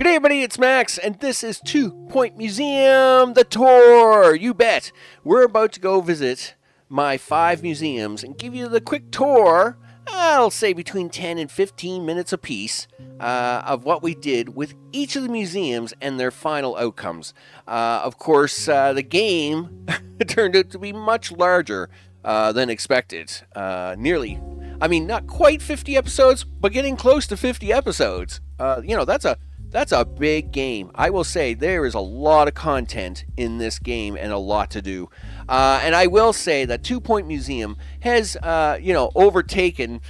G'day everybody, it's Max, and this is 2 Point Museum, the tour, you bet. We're about to go visit my 5 museums and give you the quick tour, I'll say between 10 and 15 minutes apiece, of what we did with each of the museums and their final outcomes. Of course, the game turned out to be much larger than expected. Not quite 50 episodes, but getting close to 50 episodes. That's a big game. I will say there is a lot of content in this game and a lot to do. And I will say that 2 Point Museum has, overtaken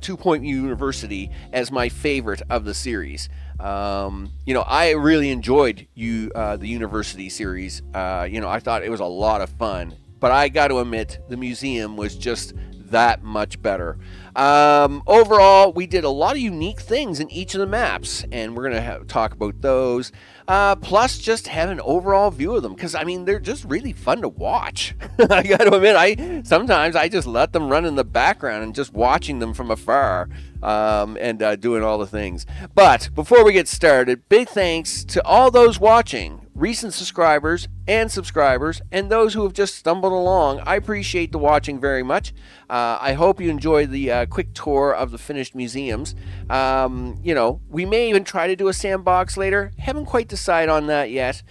2 Point University as my favorite of the series. I really enjoyed the University series. I thought it was a lot of fun. But I got to admit, the museum was just that much better. Overall, we did a lot of unique things in each of the maps, and we're going to talk about those. Plus, just have an overall view of them, because, they're just really fun to watch. I got to admit, sometimes I just let them run in the background and just watching them from afar and doing all the things. But before we get started, big thanks to all those watching, recent subscribers, and those who have just stumbled along. I appreciate the watching very much. I hope you enjoy the quick tour of the finished museums. We may even try to do a sandbox later. Haven't quite decided on that yet.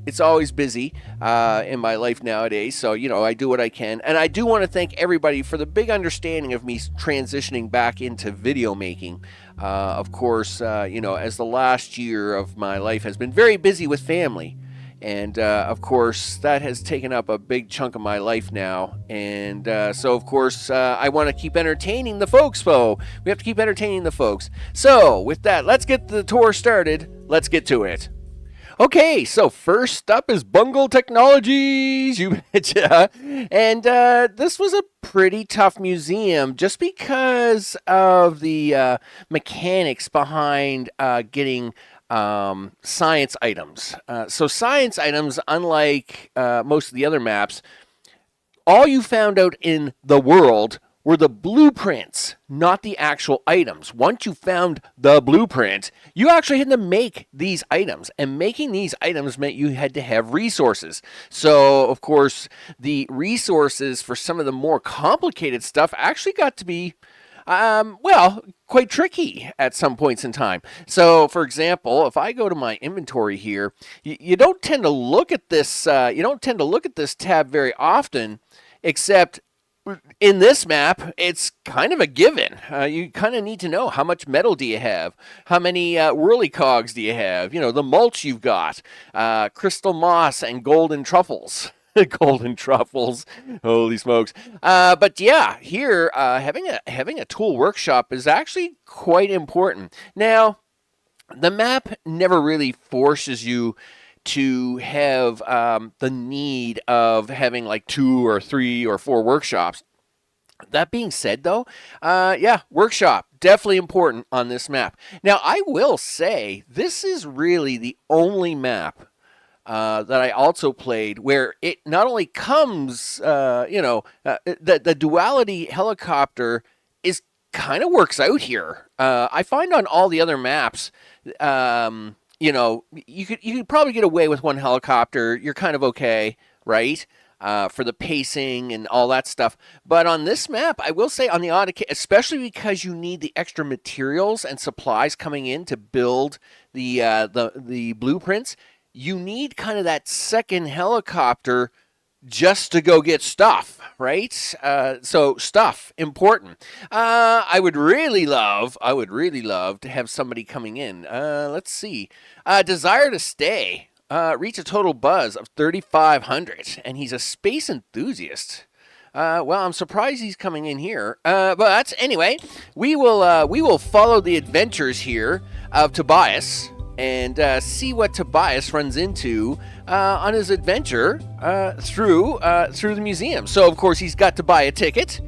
It's always busy in my life nowadays, so, I do what I can. And I do want to thank everybody for the big understanding of me transitioning back into video making. Of course, as the last year of my life has been very busy with family. And, of course, that has taken up a big chunk of my life now. And so, of course, I want to keep entertaining the folks, We have to keep entertaining the folks. So, with that, let's get the tour started. Let's get to it. Okay, so first up is Bungle Technologies, you betcha. And this was a pretty tough museum just because of the mechanics behind getting science items. So science items, unlike most of the other maps, all you found out in the world were the blueprints, not the actual items. Once you found the blueprint, you actually had to make these items. And making these items meant you had to have resources. So, of course, the resources for some of the more complicated stuff actually got to be, quite tricky at some points in time. So, for example, if I go to my inventory here, you don't tend to look at this. Tab very often, except in this map, it's kind of a given. You kind of need to know how much metal do you have, how many whirly cogs do you have, the mulch you've got, crystal moss and golden truffles. Golden truffles, holy smokes! But yeah, here having a tool workshop is actually quite important. Now, the map never really forces you to have the need of having like 2 or 3 or 4 workshops. That being said, though, workshop, definitely important on this map. Now, I will say, this is really the only map that I also played where it not only comes, the duality helicopter is kind of works out here. I find on all the other maps, you could probably get away with 1 helicopter. You're kind of okay, right? For the pacing and all that stuff. But on this map, I will say on the odd occasion, especially because you need the extra materials and supplies coming in to build the blueprints, you need kind of that second helicopter just to go get stuff, right? So stuff, important. I would really love to have somebody coming in. Let's see. Desire to stay. Reach a total buzz of 3,500, and he's a space enthusiast. I'm surprised he's coming in here. But anyway, we will follow the adventures here of Tobias and see what Tobias runs into on his adventure through the museum. So, of course, he's got to buy a ticket.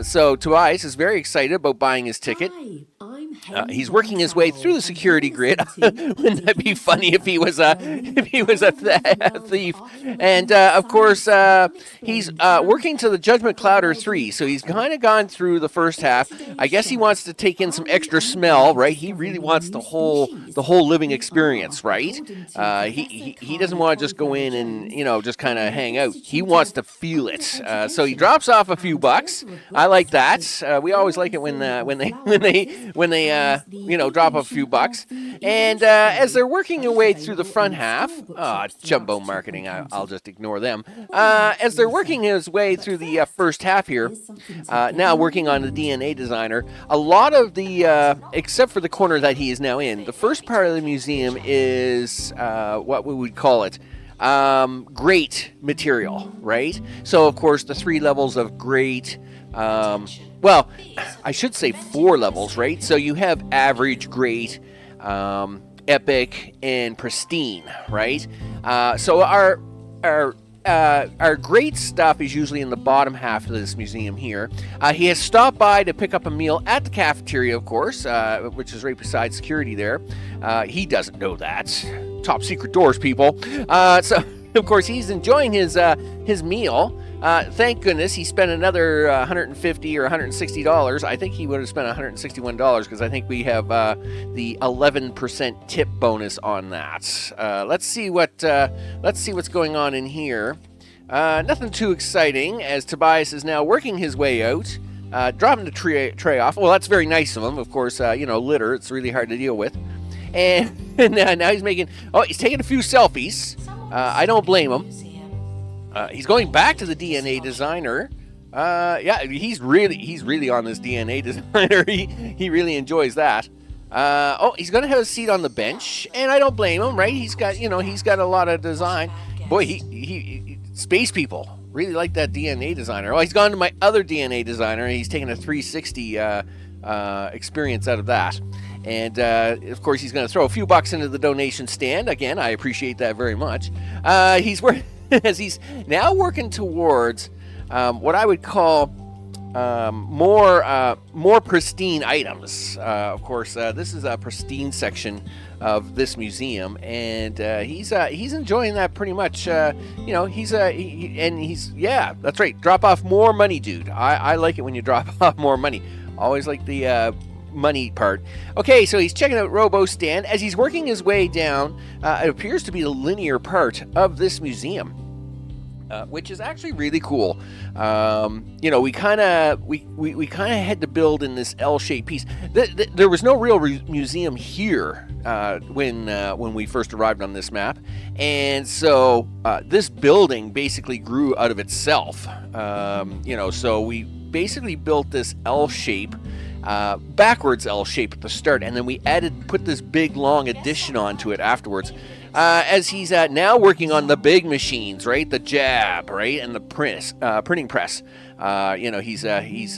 So Tobias is very excited about buying his ticket. Hi, I'm He's working his way through the security grid. Wouldn't that be funny if he was a thief? And of course, he's working to the Judgment Clouder 3. So he's kind of gone through the first half. I guess he wants to take in some extra smell, right? He really wants the whole living experience, right? He doesn't want to just go in and just kind of hang out. He wants to feel it. So he drops off a few bucks. I like that. We always like it when they drop a few bucks. And as they're working their way through the front half, jumbo marketing, I'll just ignore them. As they're working his way through the first half here, now working on the DNA designer, a lot of the, except for the corner that he is now in, the first part of the museum is what we would call it. Great material, right? So, of course, the 3 levels of great. Well, I should say 4 levels, right? So you have average, great, epic, and pristine, right? So our great stuff is usually in the bottom half of this museum here. He has stopped by to pick up a meal at the cafeteria, of course, which is right beside security there. He doesn't know that. Top secret doors, people. So, of course, he's enjoying his meal. Thank goodness he spent another $150 or $160. I think he would have spent $161 because I think we have the 11% tip bonus on that. Let's see what's going on in here. Nothing too exciting, as Tobias is now working his way out, dropping the tray off. Well, that's very nice of him. Of course, litter. It's really hard to deal with. And now he's taking a few selfies. I don't blame him. He's going back to the DNA designer. He's really on this DNA designer. He really enjoys that. He's going to have a seat on the bench, and I don't blame him, right? He's got a lot of design. Boy, he space people really like that DNA designer. Oh, he's gone to my other DNA designer, and he's taken a 360 experience out of that. And, of course, he's going to throw a few bucks into the donation stand. Again, I appreciate that very much. As he's now working towards what I would call more pristine items. Of course, this is a pristine section of this museum, and he's enjoying that pretty much. That's right. Drop off more money, dude. I like it when you drop off more money. Always like the money part. Okay, so he's checking out Robo's stand. As he's working his way down, it appears to be the linear part of this museum, which is actually really cool. We kind of had to build in this L-shaped piece. There was no real museum here when we first arrived on this map, and so this building basically grew out of itself. So we basically built this L shape. Backwards L shape at the start, and then we put this big long addition onto it afterwards. As he's now working on the big machines, right? The jab, right, and the printing press. He's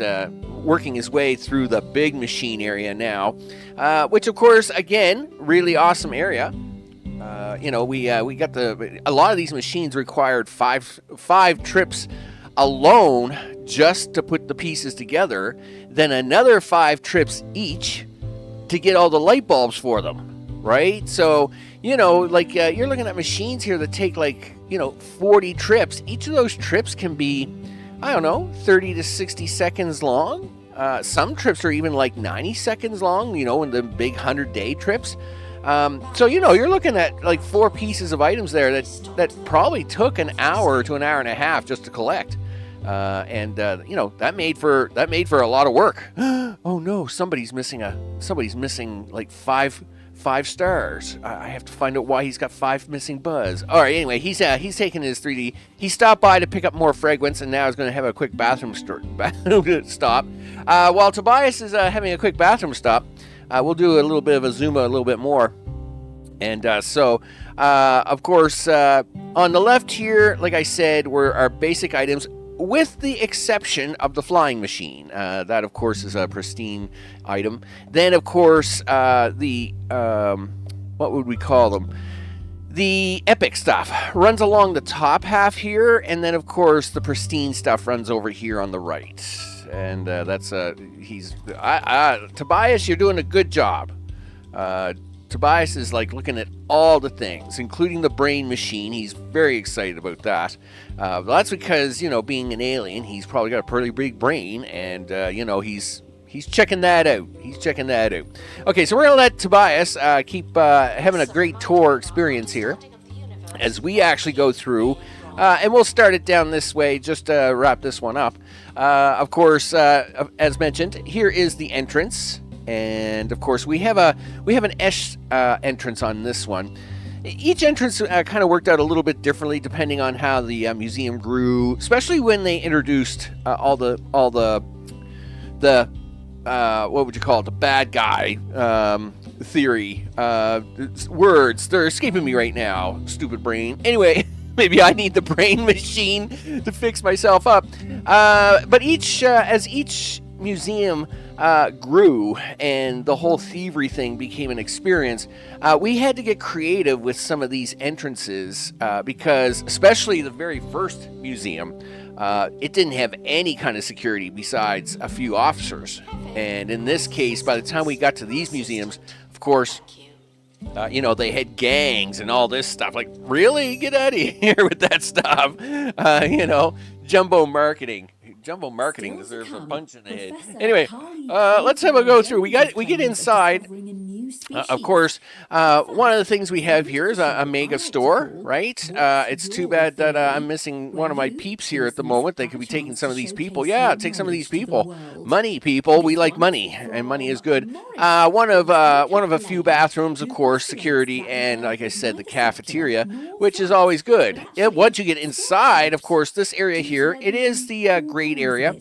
working his way through the big machine area now, which of course, again, really awesome area. We got a lot of these machines required five trips alone just to put the pieces together, then another 5 trips each to get all the light bulbs for them, right? So, you're looking at machines here that take 40 trips. Each of those trips can be, 30 to 60 seconds long. Some trips are even 90 seconds long, in the big 100-day trips. You're looking at 4 pieces of items there that probably took an hour to an hour and a half just to collect. That made for a lot of work. Oh no, somebody's missing 5 stars. I have to find out why he's got 5 missing buzz. All right, anyway, he's taking his 3D. He stopped by to pick up more fragrance, and now he's going to have a quick bathroom stop. While Tobias is having a quick bathroom stop, we'll do a little bit of a zoom a little bit more. And of course, on the left here, like I said, were our basic items, with the exception of the flying machine. That, of course, is a pristine item. Then, of course, what would we call them? The epic stuff runs along the top half here, and then, of course, the pristine stuff runs over here on the right. and that's Tobias. You're doing a good job. Tobias is like looking at all the things, including the brain machine. He's very excited about that. Well, that's because, being an alien, he's probably got a pretty big brain, and he's checking that out. Okay, so we're gonna let Tobias keep having a great tour experience here as we actually go through, and we'll start it down this way just to wrap this one up. Of course, as mentioned, here is the entrance. And of course, we have an S entrance on this one. Each entrance kind of worked out a little bit differently depending on how the museum grew, especially when they introduced all the what would you call it, the bad guy theory words. They're escaping me right now, stupid brain. Anyway. Maybe I need the brain machine to fix myself up. But as each museum grew and the whole thievery thing became an experience, we had to get creative with some of these entrances because, especially the very first museum, it didn't have any kind of security besides a few officers. And in this case, by the time we got to these museums, of course, they had gangs and all this stuff. Like, really? Get out of here with that stuff. Jumbo marketing. Jumbo marketing deserves a punch in the head. Anyway, let's have a go through. We get inside. Of course, one of the things we have here is a mega store, right? It's too bad that I'm missing one of my peeps here at the moment. They could be taking some of these people. Yeah, take some of these people. Money, people. We like money, and money is good. One of a few bathrooms, of course, security, and like I said, the cafeteria, which is always good. And once you get inside, of course, this area here, it is the grade area.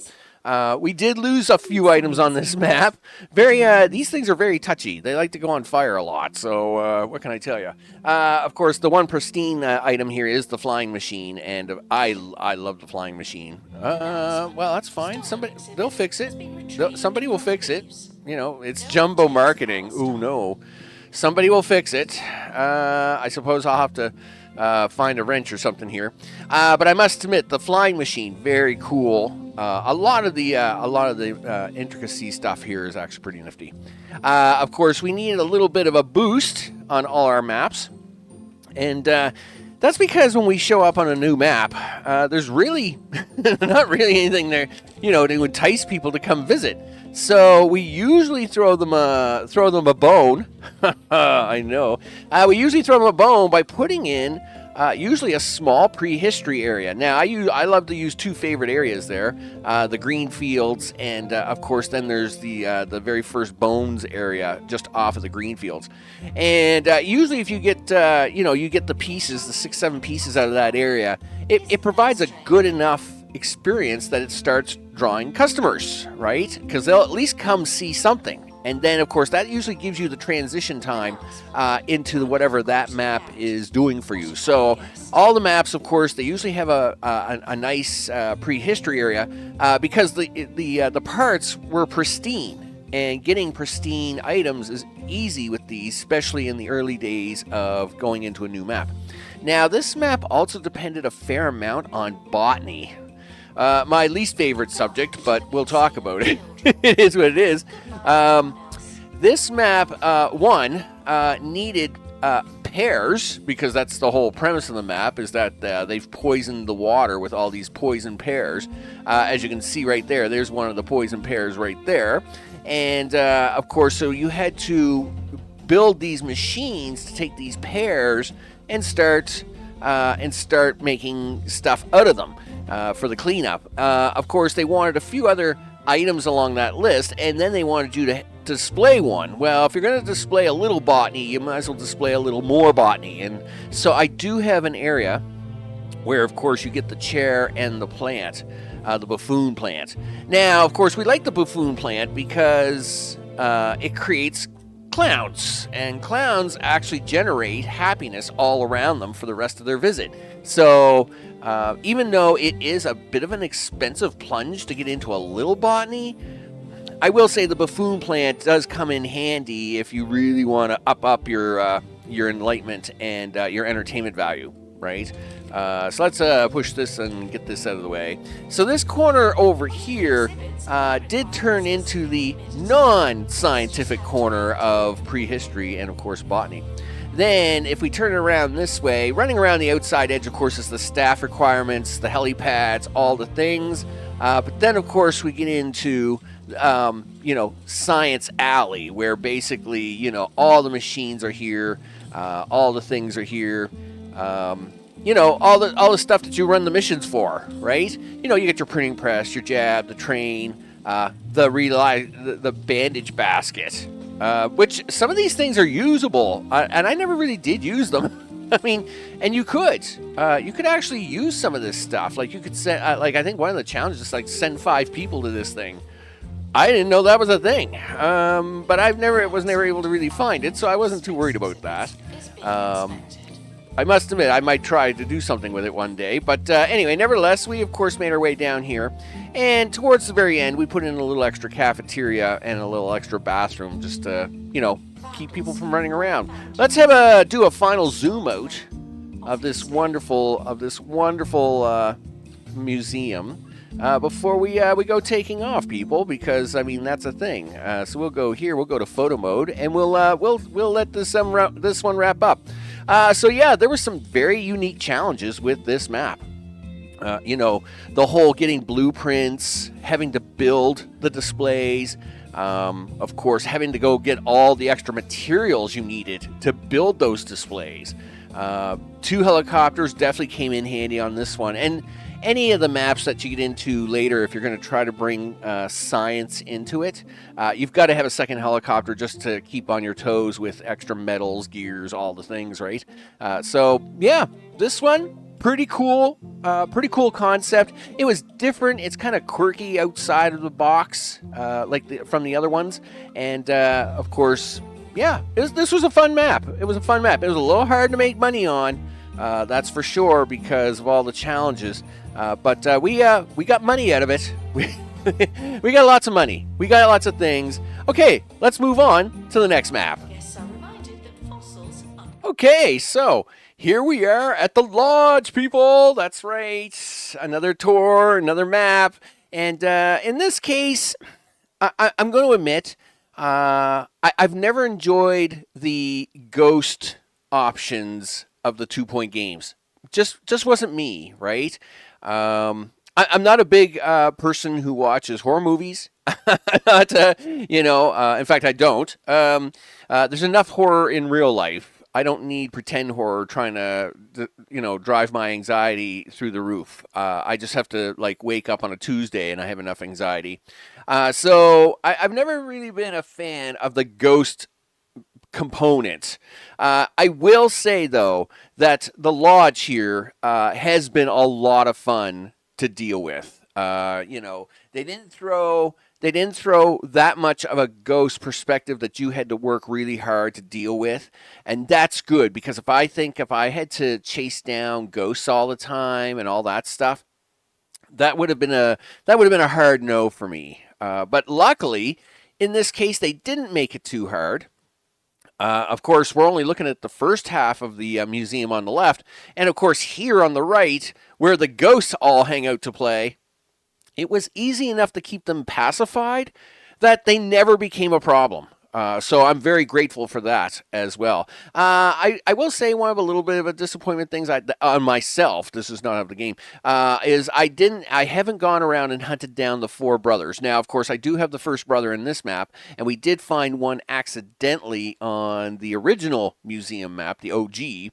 We did lose a few items on this map. These things are very touchy. They like to go on fire a lot. So what can I tell you? Of course, the one pristine item here is the flying machine, and I love the flying machine. Well, that's fine. They'll fix it. Somebody will fix it. It's jumbo marketing. Ooh, no. Somebody will fix it. I suppose I'll have to find a wrench or something here. But I must admit, the flying machine, very cool. A lot of the intricacy stuff here is actually pretty nifty. Of course, we needed a little bit of a boost on all our maps, and that's because when we show up on a new map, there's really not really anything there, to entice people to come visit. So we usually throw them a bone. I know. We usually throw them a bone by putting in usually a small prehistory area. Now, I love to use two favorite areas there, the green fields, and of course, then there's the very first bones area just off of the green fields. And usually, if you get you get the pieces, the 6-7 pieces out of that area, it provides a good enough experience that it starts drawing customers, right? Because they'll at least come see something. And then, of course, that usually gives you the transition time into whatever that map is doing for you. So all the maps, of course, they usually have a nice prehistory area because the parts were pristine. And getting pristine items is easy with these, especially in the early days of going into a new map. Now, this map also depended a fair amount on botany. My least favorite subject, but we'll talk about it. It is what it is. This map, needed pears, because that's the whole premise of the map, is that they've poisoned the water with all these poison pears. As you can see right there, there's one of the poison pears right there. And, of course, so you had to build these machines to take these pears and start making stuff out of them. For the cleanup. Of course, they wanted a few other items along that list, and then they wanted you to display one. Well, if you're going to display a little botany, you might as well display a little more botany. And so I do have an area where, of course, you get the chair and the plant, the buffoon plant. Now, of course, we like the buffoon plant because it creates clowns, and clowns actually generate happiness all around them for the rest of their visit. So even though it is a bit of an expensive plunge to get into a little botany, I will say the buffoon plant does come in handy if you really want to up your enlightenment and your entertainment value, right? So let's push this and get this out of the way. So this corner over here did turn into the non-scientific corner of prehistory and, of course, botany. Then, if we turn it around this way, running around the outside edge, of course, is the staff requirements, the helipads, all the things. But then, of course, we get into, Science Alley, where basically, all the machines are here, all the things are here, all the stuff that you run the missions for, right? You get your printing press, your jab, the train, the bandage basket. Which some of these things are usable, and I never really did use them. I mean, and you could actually use some of this stuff. Like you could send, I think one of the challenges is like send 5 people to this thing. I didn't know that was a thing, but was never able to really find it, so I wasn't too worried about that. I must admit, I might try to do something with it one day. But anyway, nevertheless, we, of course, made our way down here. And towards the very end, we put in a little extra cafeteria and a little extra bathroom just to, keep people from running around. Let's do a final zoom out of this wonderful museum before we go taking off, people, because, that's a thing. So we'll go here, we'll go to photo mode, and we'll let this one wrap up. There were some very unique challenges with this map. The whole getting blueprints, having to build the displays, of course, having to go get all the extra materials you needed to build those displays. 2 helicopters definitely came in handy on this one. And any of the maps that you get into later, if you're going to try to bring science into it, you've got to have a second helicopter just to keep on your toes with extra metals, gears, all the things, right? This one, pretty cool concept. It was different. It's kind of quirky outside of the box, from the other ones. And, of course, this was a fun map. It was a fun map. It was a little hard to make money on. That's for sure, because of all the challenges. But we got money out of it. We got lots of money. We got lots of things. Okay, let's move on to the next map. Yes, I'm reminded that fossils are... Okay, so here we are at the lodge, people. That's right. Another tour, another map. And in this case, I'm going to admit, I've never enjoyed the ghost options of the 2-point games. Just wasn't me, right? I'm not a big person who watches horror movies. Not, in fact, I don't. There's enough horror in real life. I don't need pretend horror trying to, drive my anxiety through the roof. I just have to, wake up on a Tuesday and I have enough anxiety. So I've never really been a fan of the ghost component. I will say, though, that the lodge here has been a lot of fun to deal with. They didn't throw that much of a ghost perspective that you had to work really hard to deal with, and that's good, because if I had to chase down ghosts all the time and all that stuff, that would have been a hard no for me. But luckily, in this case, they didn't make it too hard. Of course, we're only looking at the first half of the museum on the left, and of course here on the right, where the ghosts all hang out to play, it was easy enough to keep them pacified that they never became a problem. So I'm very grateful for that as well. I will say one of a little bit of a disappointment things on myself, this is not of the game, is I haven't gone around and hunted down the 4 brothers. Now, of course, I do have the first brother in this map, and we did find one accidentally on the original museum map, the OG,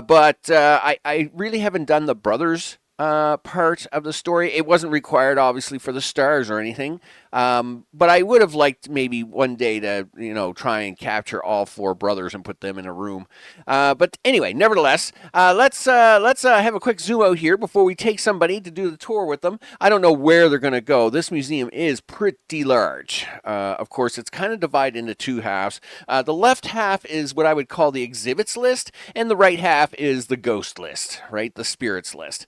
but I really haven't done the brothers part of the story. It wasn't required, obviously, for the stars or anything. But I would have liked maybe one day to, try and capture all 4 brothers and put them in a room. But anyway, nevertheless, let's have a quick zoom out here before we take somebody to do the tour with them. I don't know where they're going to go. This museum is pretty large. Of course, it's kind of divided into 2 halves. The left half is what I would call the exhibits list, and the right half is the ghost list, right? The spirits list.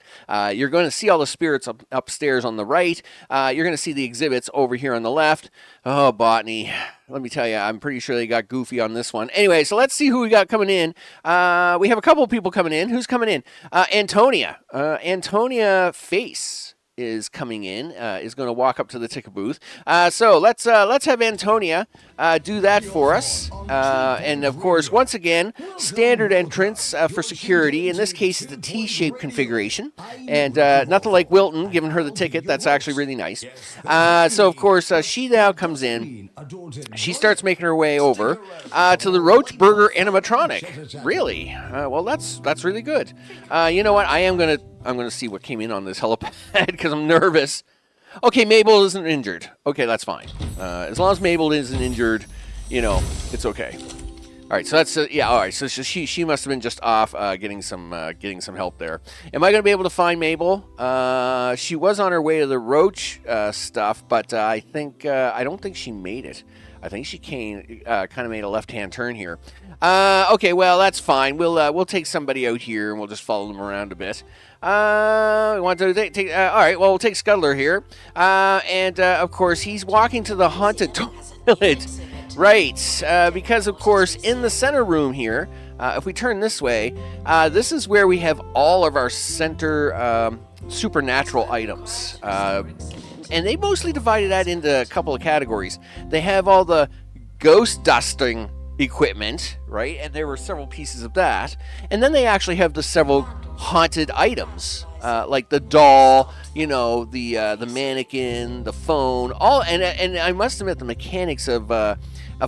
You're going to see all the spirits upstairs on the right. You're going to see the exhibits over here on the left. Oh, botany. Let me tell you, I'm pretty sure they got goofy on this one. Anyway, so let's see who we got coming in. We have a couple of people coming in. Who's coming in? Antonia. Antonia Face is coming in, is going to walk up to the ticket booth. So let's have Antonia do that for us. And of course, once again, standard entrance for security. In this case, it's a T-shaped configuration, and nothing like Wilton giving her the ticket. That's actually really nice. So of course, she now comes in. She starts making her way over to the Roach Burger animatronic. Really? Well, that's really good. You know what? I'm gonna see what came in on this helipad because I'm nervous. Okay, Mabel isn't injured. Okay, that's fine. As long as Mabel isn't injured, it's okay. All right, so that's yeah. All right, so she must have been just off getting some help there. Am I gonna be able to find Mabel? She was on her way to the Roach stuff, but I don't think she made it. I think she kind of made a left-hand turn here. Okay, well that's fine. We'll take somebody out here and we'll just follow them around a bit. We want to take all right. Well, we'll take Scuttler here, and of course he's walking to the haunted toilet, right? Because of course in the center room here, if we turn this way, this is where we have all of our center supernatural items. And they mostly divided that into a couple of categories. They have all the ghost dusting equipment, right? And there were several pieces of that. And then they actually have the several haunted items, like the doll, the mannequin, the phone, all. And I must admit, the mechanics of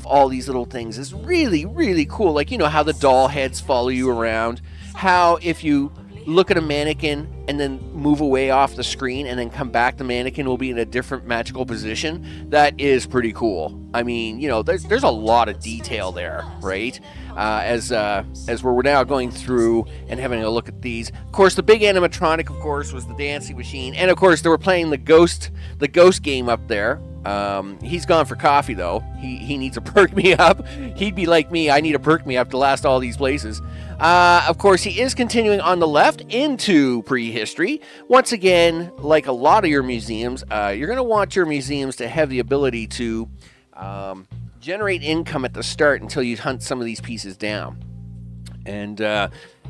all these little things is really, really cool. Like, how the doll heads follow you around. How if you look at a mannequin and then move away off the screen and then come back, the mannequin will be in a different magical position. That is pretty cool. I mean, there's a lot of detail there, right? As we're now going through and having a look at these. Of course, the big animatronic, of course, was the dancing machine, and of course, they were playing the ghost game up there. He's gone for coffee though. He needs a perk me up. He'd be like me. I need a perk me up to last all these places. Of course, he is continuing on the left into prehistory. Once again, like a lot of your museums, you're going to want your museums to have the ability to generate income at the start until you hunt some of these pieces down. And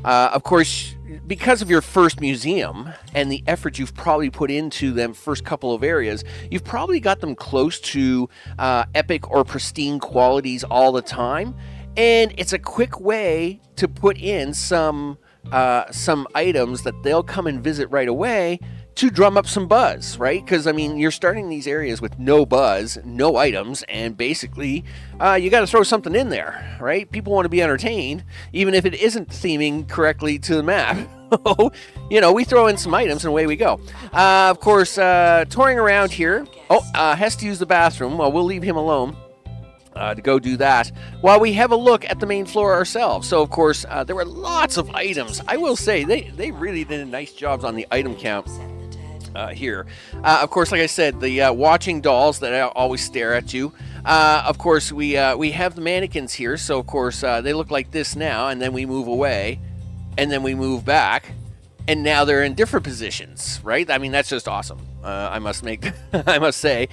of course, because of your first museum and the effort you've probably put into them first couple of areas, you've probably got them close to epic or pristine qualities all the time. And it's a quick way to put in some items that they'll come and visit right away to drum up some buzz, right? Because, I mean, you're starting these areas with no buzz, no items, and basically you got to throw something in there, right? People want to be entertained, even if it isn't theming correctly to the map. We throw in some items and away we go. Of course, touring around here. Has to use the bathroom. Well, we'll leave him alone to go do that while we have a look at the main floor ourselves. So, of course, there were lots of items. I will say they really did a nice job on the item count here. Of course, like I said, the watching dolls that always stare at you. Of course, we have the mannequins here. So, of course, they look like this now, and then we move away, and then we move back, and now they're in different positions, right? I mean, that's just awesome. I must say.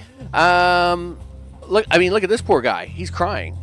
Look at this poor guy. He's crying.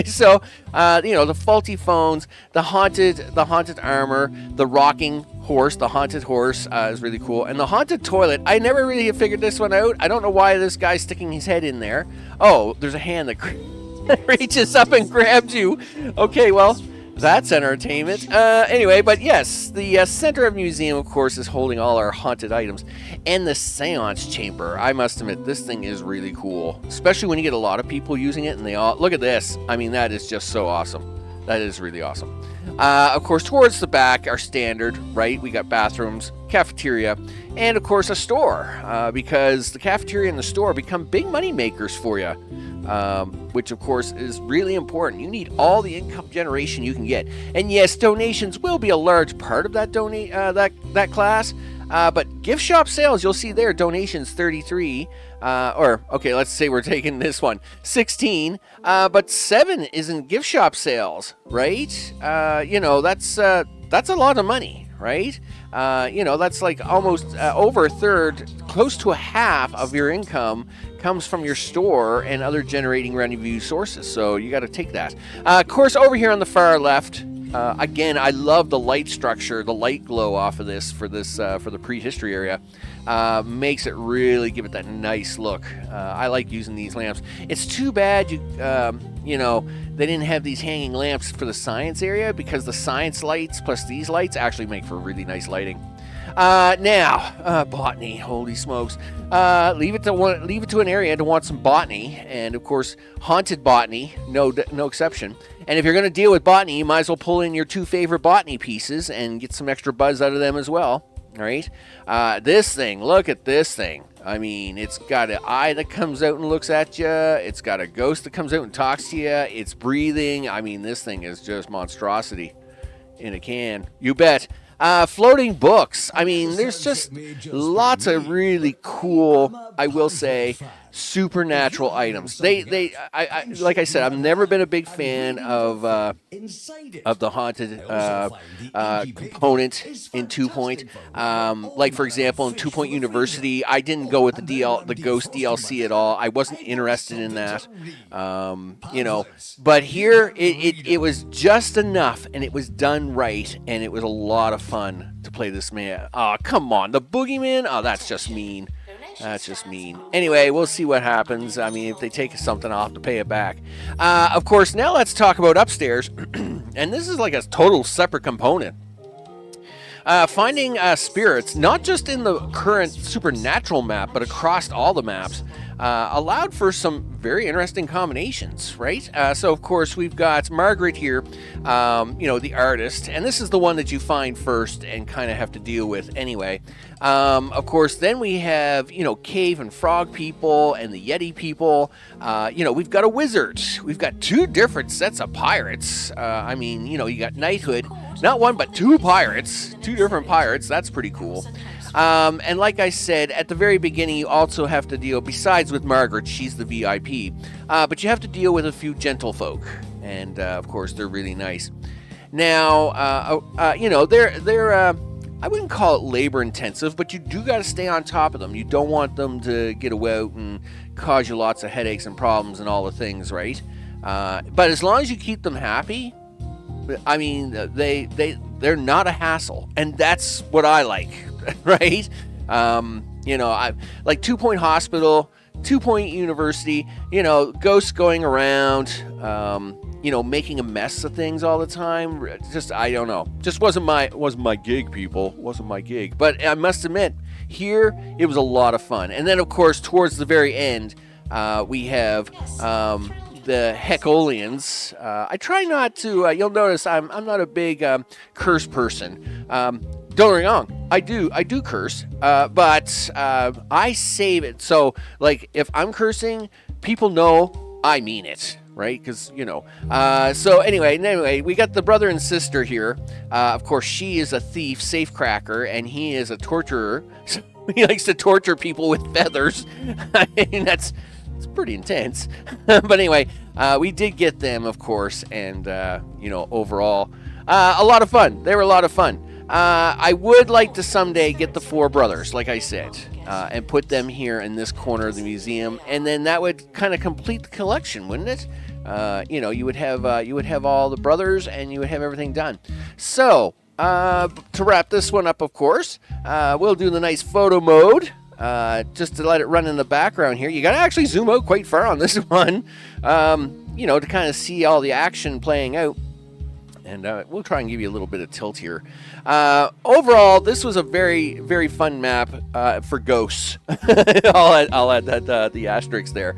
So, the faulty phones, the haunted armor, the rocking horse, the haunted horse is really cool. And the haunted toilet, I never really figured this one out. I don't know why this guy's sticking his head in there. Oh, there's a hand that reaches up and grabs you. Okay, well, that's entertainment. Anyway, but yes, the center of the museum, of course, is holding all our haunted items. And the seance chamber, I must admit, this thing is really cool. Especially when you get a lot of people using it and they all... Look at this. I mean, that is just so awesome. That is really awesome. Of course, towards the back, our standard, right? We got bathrooms, cafeteria, and, of course, a store. Because the cafeteria and the store become big money makers for you. Which of course is really important. You need all the income generation you can get, and yes, donations will be a large part of that that class. But gift shop sales, you'll see there donations 33, let's say we're taking this one 16, but 7 is in gift shop sales, right? That's a lot of money. right? That's like almost over a third, close to a half of your income comes from your store and other generating revenue sources. So you got to take that. Of course, over here on the far left, again, I love the light structure, the light glow off of this for the prehistory area. Makes it really give it that nice look. I like using these lamps. It's too bad they didn't have these hanging lamps for the science area, because the science lights plus these lights actually make for really nice lighting. Now, botany, holy smokes. Leave it to an area to want some botany, and of course, haunted botany, no exception. And if you're going to deal with botany, you might as well pull in your 2 favorite botany pieces and get some extra buzz out of them as well. All right. This thing, look at this thing. I mean, it's got an eye that comes out and looks at you. It's got a ghost that comes out and talks to you. It's breathing. I mean, this thing is just monstrosity in a can. You bet. Floating books. I mean, there's just lots of really cool, I will say, supernatural items. I like I said, I've never been a big fan of the haunted component in 2 Point. Like for example, in 2 Point University, I didn't go with the Ghost DLC at all. I wasn't interested in that. But here it was just enough, and it was done right, and it was a lot of fun to play this man. Oh, come on, the boogeyman. Oh, that's just mean. That's just mean. Anyway, we'll see what happens. I mean, if they take something, I'll have to pay it back. Of course, now let's talk about upstairs. And this is like a total separate component. Finding spirits, not just in the current supernatural map, but across all the maps, allowed for some very interesting combinations, right? So, of course, we've got Margaret here, the artist, and this is the one that you find first and kind of have to deal with anyway. Of course, then we have, cave and frog people and the Yeti people. We've got a wizard. We've got 2 different sets of pirates. You got knighthood. Not 1, but 2 pirates. 2 different pirates. That's pretty cool. And like I said, at the very beginning, you also have to deal, besides with Margaret, she's the VIP, but you have to deal with a few gentlefolk. And, of course, they're really nice. Now, they're I wouldn't call it labor intensive, but you do got to stay on top of them. You don't want them to get out and cause you lots of headaches and problems and all the things, right? But as long as you keep them happy, I mean, they're not a hassle, and that's what I like, right? I like 2 Point Hospital, 2 Point University. Ghosts going around, making a mess of things all the time. Just I don't know. Just wasn't my gig, people. Wasn't my gig. But I must admit, here it was a lot of fun. And then of course towards the very end, we have the Hecolians. I try not to. You'll notice I'm not a big curse person. Don't get me wrong, I do curse, but I save it. So like if I'm cursing, people know I mean it. Right, because So anyway, we got the brother and sister here. Of course, she is a thief, safecracker, and he is a torturer. So he likes to torture people with feathers. I mean, it's pretty intense. But anyway, we did get them, of course, and overall, a lot of fun. They were a lot of fun. I would like to someday get the 4 brothers, like I said, and put them here in this corner of the museum, and then that would kind of complete the collection, wouldn't it? You would have all the brothers, and you would have everything done. So, to wrap this one up, of course, we'll do the nice photo mode, just to let it run in the background here. You got to actually zoom out quite far on this one, to kind of see all the action playing out. And we'll try and give you a little bit of tilt here. Overall, this was a very, very fun map for ghosts. I'll add that the asterisk there.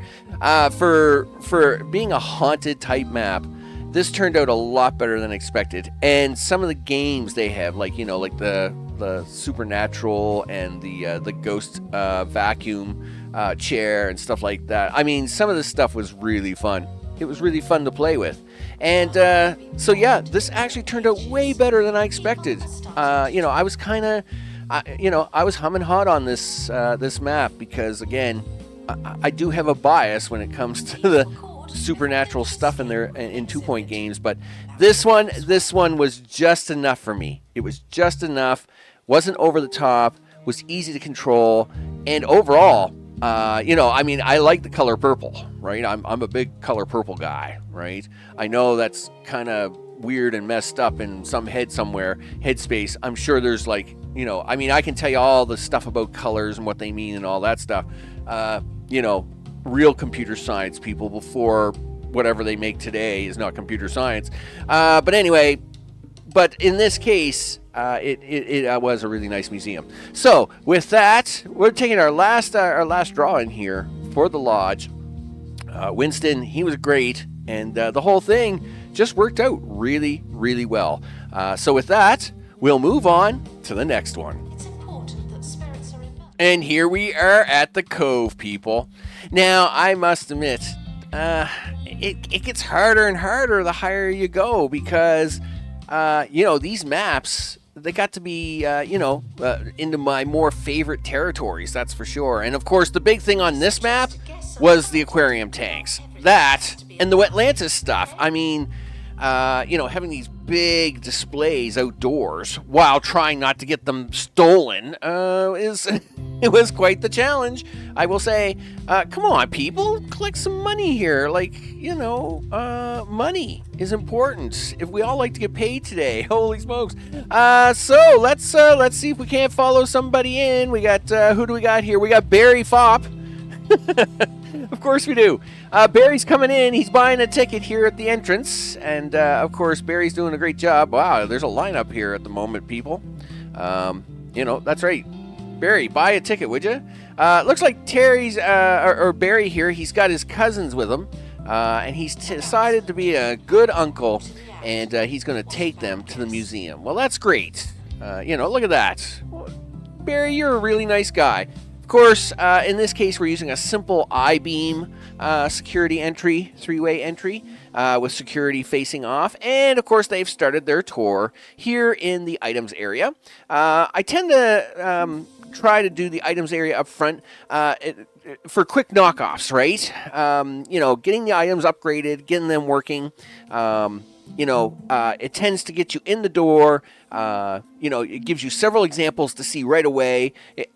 For being a haunted type map, this turned out a lot better than expected. And some of the games they have, like the supernatural and the ghost vacuum chair and stuff like that. I mean, some of this stuff was really fun. It was really fun to play with. And so yeah, this actually turned out way better than I expected. I was kind of, I was humming hot on this map because again, I do have a bias when it comes to supernatural stuff in there in 2 Point games, but this one was just enough for me. It was just enough, wasn't over the top, was easy to control, and overall, I mean, I like the color purple, right? I'm a big color purple guy, right? I know that's kind of weird and messed up in some headspace. I'm sure there's like, I mean, I can tell you all the stuff about colors and what they mean and all that stuff. Real computer science people before whatever they make today is not computer science. But anyway, but in this case, it was a really nice museum. So with that, we're taking our last draw in here for the lodge. Winston, he was great, and the whole thing just worked out really, really well. So with that, we'll move on to the next one. It's important that spirits are involved. And here we are at the Cove, people. Now, I must admit, it gets harder and harder the higher you go because, these maps, they got to be, into my more favorite territories, that's for sure. And, of course, the big thing on this map was the aquarium tanks. That and the Wetlantis stuff. I mean, having these big displays outdoors while trying not to get them stolen it was quite the challenge, I will say. Come on, people, collect some money here. Like, money is important. If we all like to get paid today, holy smokes. So let's see if we can't follow somebody in. We got who do we got here? We got Barry Fopp. Of course we do. Barry's coming in. He's buying a ticket here at the entrance. And, of course, Barry's doing a great job. Wow, there's a lineup here at the moment, people. That's right. Barry, buy a ticket, would you? Looks like Terry's, or Barry here, he's got his cousins with him. And he's decided to be a good uncle. And he's going to take them to the museum. Well, that's great. Look at that. Barry, you're a really nice guy. Of course, in this case, we're using a simple I-beam security entry, 3-way entry, with security facing off. And, of course, they've started their tour here in the items area. I tend to try to do the items area up front for quick knockoffs, right? Getting the items upgraded, getting them working. It tends to get you in the door. It gives you several examples to see right away.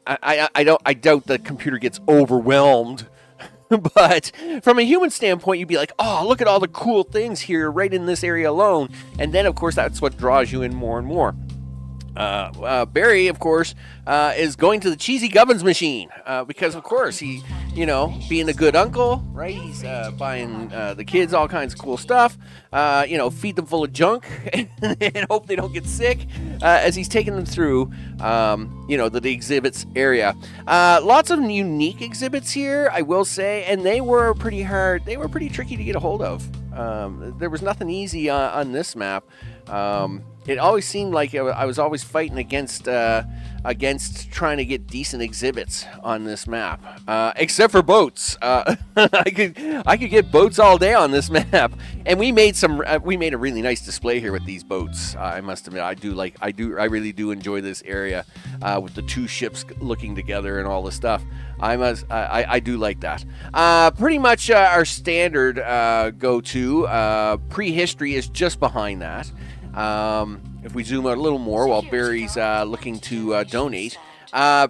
I doubt the computer gets overwhelmed. But from a human standpoint, you'd be like, oh, look at all the cool things here right in this area alone. And then, of course, that's what draws you in more and more. Barry, of course, is going to the Cheesy Gubbins machine because, of course, he, being a good uncle, right? He's buying the kids all kinds of cool stuff, feed them full of junk and hope they don't get sick as he's taking them through, the exhibits area. Lots of unique exhibits here, I will say, and they were pretty hard. They were pretty tricky to get a hold of. There was nothing easy on this map. It always seemed like I was always fighting against trying to get decent exhibits on this map, except for boats. I could get boats all day on this map, and we made a really nice display here with these boats. I must admit, I really do enjoy this area with the two ships looking together and all the stuff. I do like that. Pretty much our standard go-to prehistory is just behind that. If we zoom out a little more while Barry's looking to donate.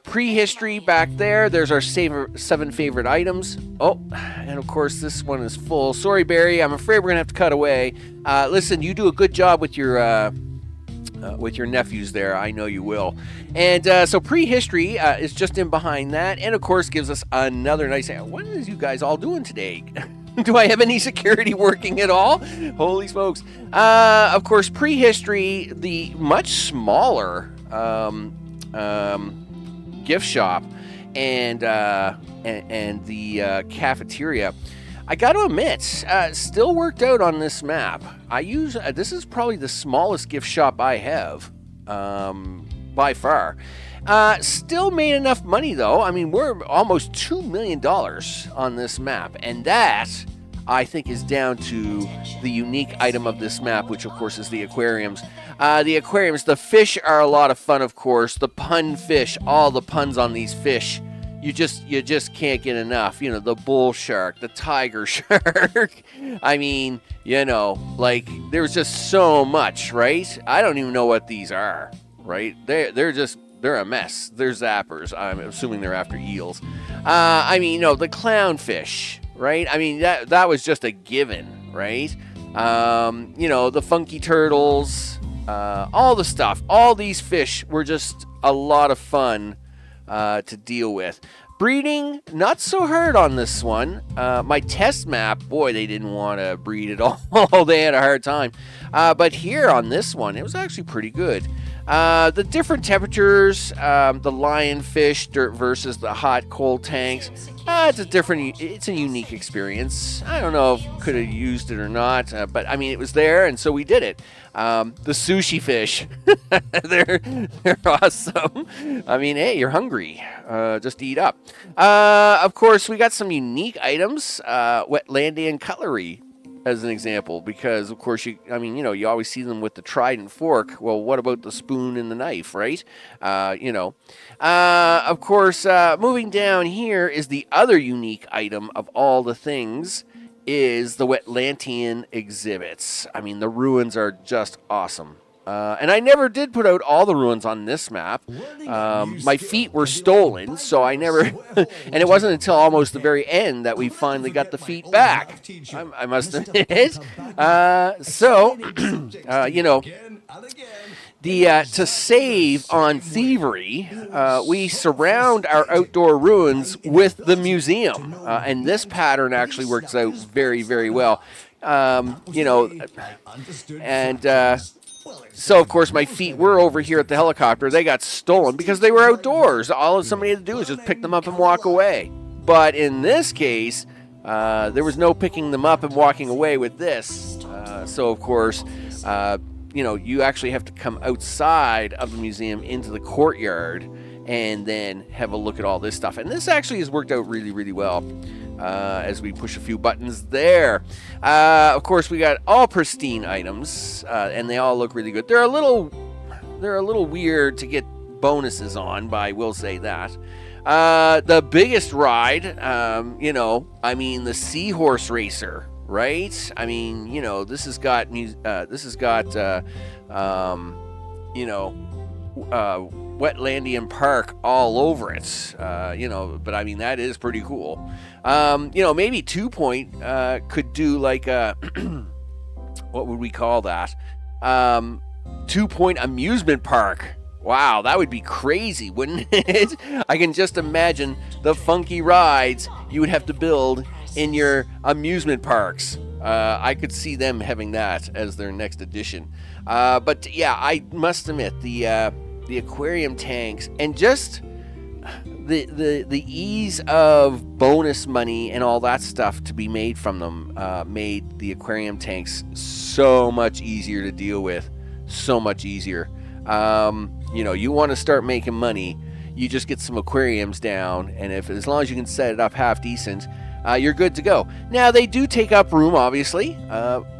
Prehistory back there. There's our 7 favorite items. Oh, and of course this one is full. Sorry, Barry. I'm afraid we're going to have to cut away. Listen, you do a good job with your nephews there. I know you will. And so prehistory is just in behind that. And of course gives us another nice... What is you guys all doing today? Do I have any security working at all? Holy smokes. Of course, prehistory, the much smaller gift shop and the cafeteria, I got to admit, still worked out on this map. This is probably the smallest gift shop I have, by far. Still made enough money, though. I mean, we're almost $2 million on this map, and that, I think, is down to the unique item of this map, which, of course, is the aquariums. The fish are a lot of fun, of course. The pun fish, all the puns on these fish, you just can't get enough. The bull shark, the tiger shark. I mean, like there's just so much, right? I don't even know what these are, right? They're a mess. They're zappers. I'm assuming they're after eels. I mean, the clownfish, right? I mean, that was just a given, right? The funky turtles, all the stuff. All these fish were just a lot of fun to deal with. Breeding, not so hard on this one. My test map, boy, they didn't want to breed at all. They had a hard time. But here on this one, it was actually pretty good. The different temperatures, the lionfish versus the hot cold tanks. It's a unique experience. I don't know if could have used it or not, but I mean it was there, and so we did it. The sushi fish, they're awesome. I mean, hey, you're hungry, just eat up. Of course, we got some unique items, Wetlandian cutlery, as an example, because of course you always see them with the trident fork. Well, what about the spoon and the knife, right? Of course, moving down here is the other unique item of all the things is the Wetlandian exhibits. I mean, the ruins are just awesome. And I never did put out all the ruins on this map. My feet were stolen, so I never... and it wasn't until almost the very end that we finally got the feet back. I must admit. To save on thievery, we surround our outdoor ruins with the museum. And this pattern actually works out very, very well. So, of course, my feet were over here at the helicopter. They got stolen because they were outdoors. All somebody had to do was just pick them up and walk away. But in this case, there was no picking them up and walking away with this. So, of course, you actually have to come outside of the museum into the courtyard and then have a look at all this stuff. And this actually has worked out really, really well. As we push a few buttons there. Of course, we got all pristine items, and they all look really good. They're a little weird to get bonuses on, but I will say that. The biggest ride, the Seahorse Racer, right? I mean, this has got Wetlandian Park all over it, but I mean, that is pretty cool. Maybe 2 Point could do like a, what would we call that? 2 Point amusement park. Wow, that would be crazy, wouldn't it? I can just imagine the funky rides you would have to build in your amusement parks. I could see them having that as their next addition. But yeah, I must admit, the aquarium tanks and just the ease of bonus money and all that stuff to be made from them made the aquarium tanks so much easier to deal with, so much easier. You want to start making money, you just get some aquariums down, and as long as you can set it up half decent, you're good to go. Now, they do take up room, obviously.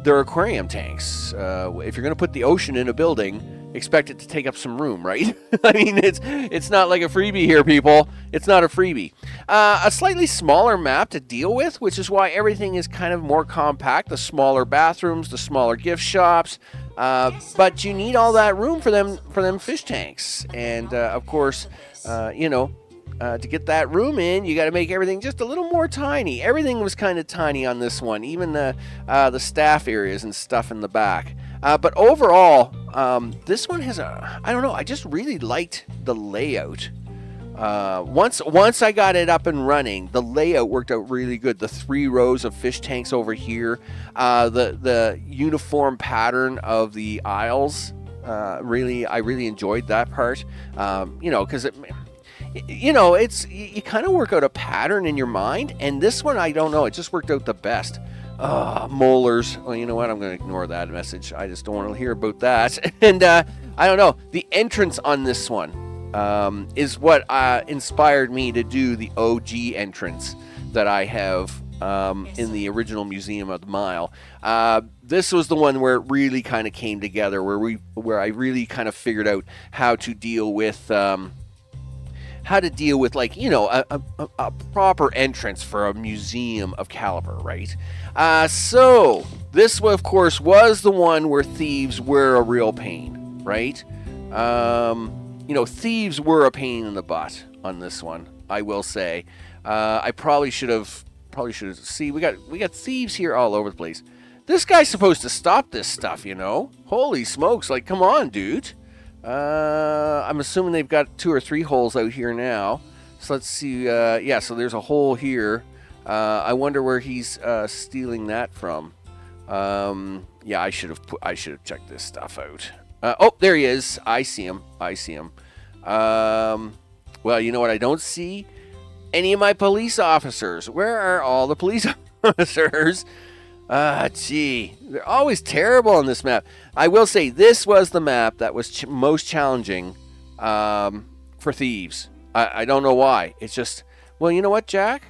They're aquarium tanks. If you're going to put the ocean in a building, expect it to take up some room, right? I mean, it's not like a freebie here, people. It's not a freebie. A slightly smaller map to deal with, which is why everything is kind of more compact. The smaller bathrooms, the smaller gift shops. But you need all that room for them fish tanks. And, of course, to get that room in, you got to make everything just a little more tiny. Everything was kind of tiny on this one, even the staff areas and stuff in the back. But overall, this one has I just really liked the layout. Once I got it up and running, the layout worked out really good. The 3 rows of fish tanks over here, the uniform pattern of the aisles, I really enjoyed that part. Because you kind of work out a pattern in your mind, and this one, I don't know, it just worked out the best. Molars. Well, you know what? I'm going to ignore that message. I just don't want to hear about that. And I don't know. The entrance on this one is what inspired me to do the OG entrance that I have in the original Museum of the Mile. This was the one where it really kind of came together, where I really kind of figured out how to deal with how to deal with, like, you know, a proper entrance for a museum of caliber, right? So this, of course, was the one where thieves were a real pain, right? You know, thieves were a pain in the butt on this one, I will say. I probably should have. See, we got thieves here all over the place. This guy's supposed to stop this stuff, you know. Holy smokes! Like, come on, dude. I'm assuming they've got 2 or 3 holes out here now. So let's see. Yeah, so there's a hole here. I wonder where he's stealing that from. Yeah, I should have checked this stuff out. Oh, there he is. I see him. Well, you know what I don't see? Any of my police officers. Where are all the police officers? Gee, they're always terrible on this map. I will say this was the map that was most challenging for thieves. I don't know why. It's just, well, you know what, Jack?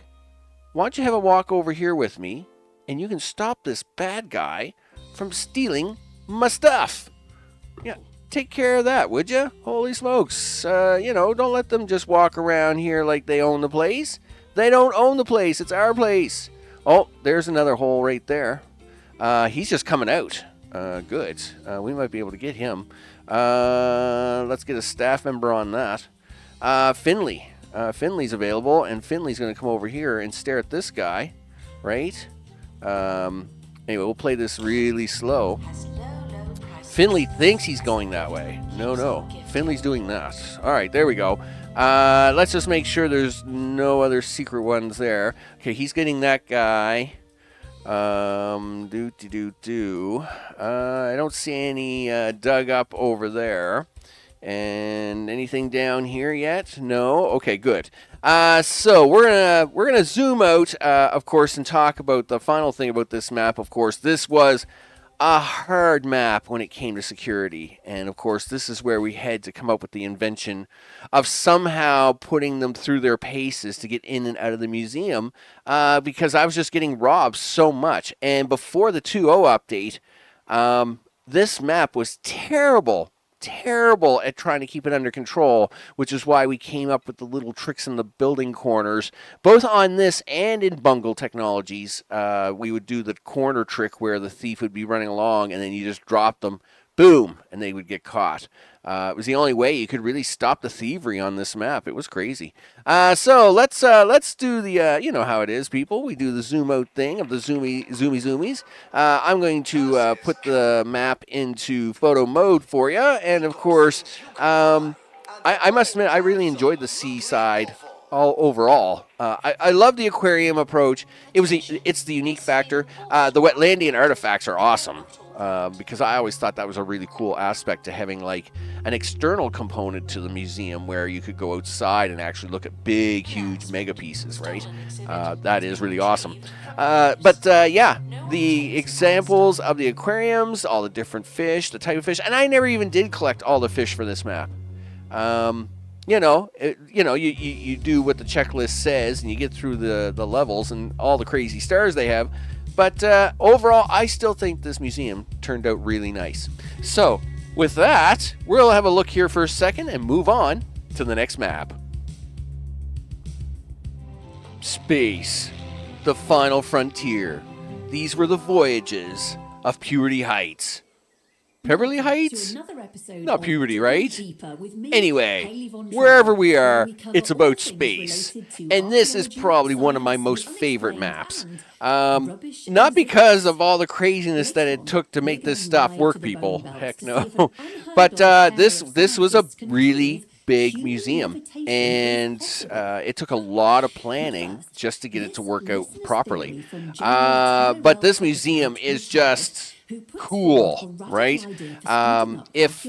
Why don't you have a walk over here with me, and you can stop this bad guy from stealing my stuff. Yeah, take care of that, would you? Holy smokes. You know, don't let them just walk around here like they own the place. They don't own the place. It's our place. Oh, there's another hole right there. He's just coming out. Good. We might be able to get him. Let's get a staff member on that. Finley. Finley's available, and Finley's going to come over here and stare at this guy, right? Anyway, we'll play this really slow. Finley thinks he's going that way. No. Finley's doing that. All right, there we go. Let's just make sure there's no other secret ones there. Okay, he's getting that guy. I don't see any dug up over there. And anything down here yet? No. Okay, good. So we're gonna zoom out, of course, and talk about the final thing about this map. Of course, this was a hard map when it came to security, and of course this is where we had to come up with the invention of somehow putting them through their paces to get in and out of the museum, because I was just getting robbed so much. And before the 2.0 update, this map was terrible at trying to keep it under control, which is why we came up with the little tricks in the building corners. Both on this and in Bungle Technologies, we would do the corner trick where the thief would be running along and then you just drop them, boom, and they would get caught. It was the only way you could really stop the thievery on this map. It was crazy. So let's do the, you know how it is, people. We do the zoom out thing of the zoomies. I'm going to put the map into photo mode for you. And of course, I must admit, I really enjoyed the seaside all overall. I love the aquarium approach. It's the unique factor. The Wetlandian artifacts are awesome. Because I always thought that was a really cool aspect to having like an external component to the museum where you could go outside and actually look at big, huge mega pieces, right? That is really awesome. Yeah, the examples of the aquariums, all the different fish, the type of fish, and I never even did collect all the fish for this map. You do what the checklist says and you get through the levels and all the crazy stars they have. But overall, I still think this museum turned out really nice. So, with that, we'll have a look here for a second and move on to the next map. Space. The final frontier. These were the voyages of Purity Heights. Pebberley Heights? Not Puberty, right? Anyway, wherever we are, it's about space. And this is probably one of my most favorite maps. Not because of all the craziness that it took to make this stuff work, people. Heck no. But this was a really big museum. And it took a lot of planning just to get it to work out properly. But this museum is just cool, right? If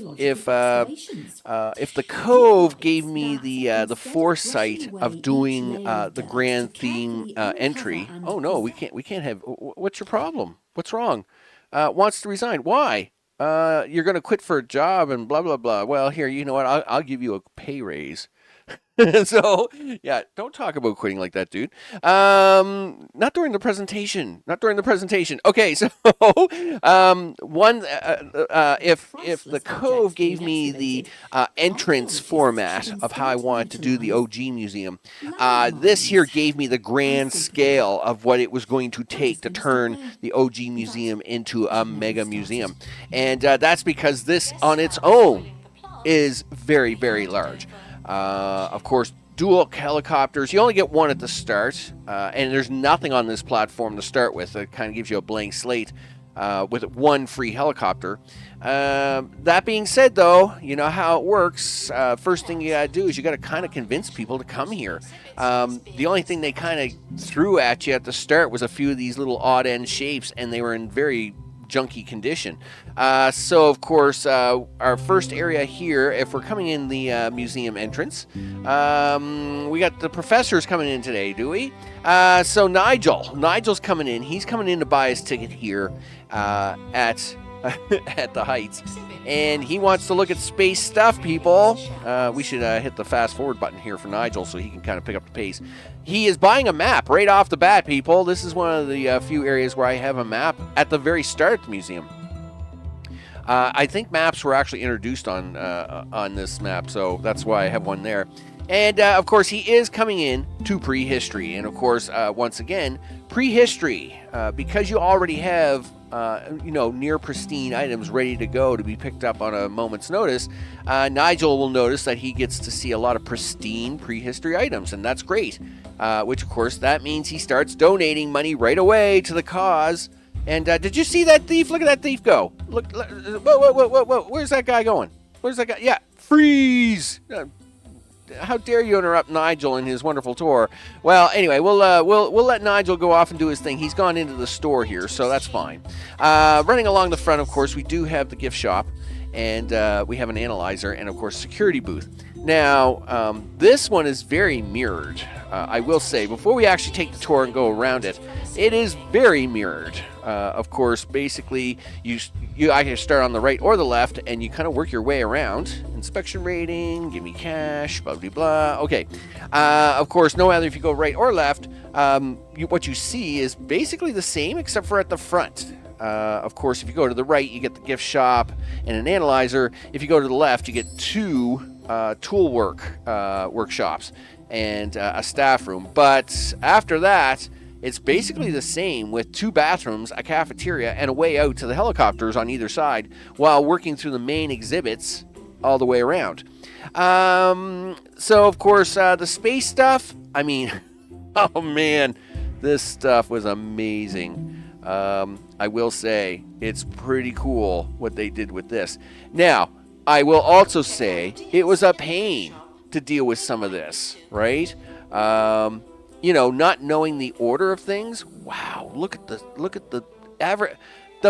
the Cove gave me the foresight of doing the grand theme entry, oh no, we can't have. What's your problem? What's wrong? Wants to resign. Why? You're going to quit for a job and blah blah blah. Well, here, you know what? I'll give you a pay raise. So, yeah, don't talk about quitting like that, dude. Not during the presentation. Not during the presentation. Okay, so if the Cove gave me the entrance format of how I wanted to do the OG museum, this here gave me the grand scale of what it was going to take to turn the OG museum into a mega museum, and that's because this on its own is very, very large. Of course, dual helicopters. You only get one at the start, and there's nothing on this platform to start with. It kind of gives you a blank slate with one free helicopter. That being said, though, you know how it works. First thing you gotta do is you gotta kind of convince people to come here. The only thing they kind of threw at you at the start was a few of these little odd end shapes, and they were in very junky condition. So of course, our first area here, if we're coming in the museum entrance, we got the professors coming in today, do we? So Nigel's coming in. He's coming in to buy his ticket here at at the Heights, and he wants to look at space stuff, people. We should hit the fast forward button here for Nigel so he can kind of pick up the pace. He is buying a map right off the bat, people. This is one of the few areas where I have a map at the very start of the museum. I think maps were actually introduced on this map, so that's why I have one there. And, of course, he is coming in to Prehistory. And, of course, once again, Prehistory, because you already have, near pristine items ready to go to be picked up on a moment's notice, Nigel will notice that he gets to see a lot of pristine Prehistory items, and that's great. Which, of course, that means he starts donating money right away to the cause. And did you see that thief? Look at that thief go. Look, whoa. Where's that guy going? Where's that guy? Yeah, freeze! How dare you interrupt Nigel in his wonderful tour? Well, anyway, we'll let Nigel go off and do his thing. He's gone into the store here, so that's fine. Running along the front, of course, we do have the gift shop, and we have an analyzer, and of course, security booth. Now, this one is very mirrored. I will say, before we actually take the tour and go around it, it is very mirrored. Of course, basically, you either start on the right or the left, and you kind of work your way around. Inspection rating, give me cash, blah, blah, blah. Okay. Of course, no matter if you go right or left, what you see is basically the same, except for at the front. Of course, if you go to the right, you get the gift shop and an analyzer. If you go to the left, you get two tool workshops and a staff room. But after that, it's basically the same with two bathrooms, a cafeteria, and a way out to the helicopters on either side while working through the main exhibits all the way around. So, of course, the space stuff, I mean, oh man, this stuff was amazing. I will say it's pretty cool what they did with this. Now, I will also say it was a pain to deal with some of this, right? Not knowing the order of things. Wow, look at the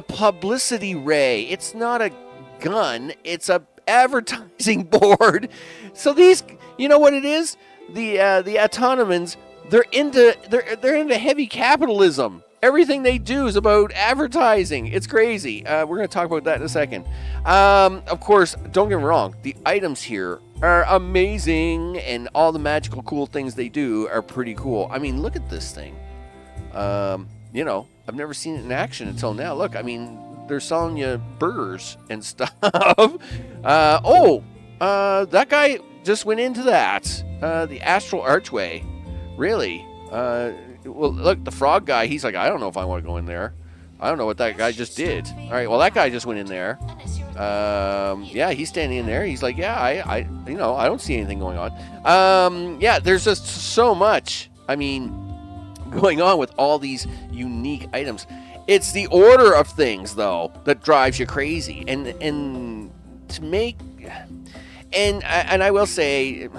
publicity ray. It's not a gun, it's a advertising board. So these, you know what it is? The autonomans, they're into heavy capitalism. Everything they do is about advertising. It's crazy. We're going to talk about that in a second. Of course, don't get me wrong. The items here are amazing, and all the magical, cool things they do are pretty cool. I mean, look at this thing. I've never seen it in action until now. Look, I mean, they're selling you burgers and stuff. That guy just went into that. The Astral Archway. Really? Well, look, the frog guy, he's like, I don't know if I want to go in there. I don't know what that guy just did. All right, well, that guy just went in there. He's standing in there. He's like, yeah, I don't see anything going on. There's just so much, going on with all these unique items. It's the order of things, though, that drives you crazy. And to make... And I will say,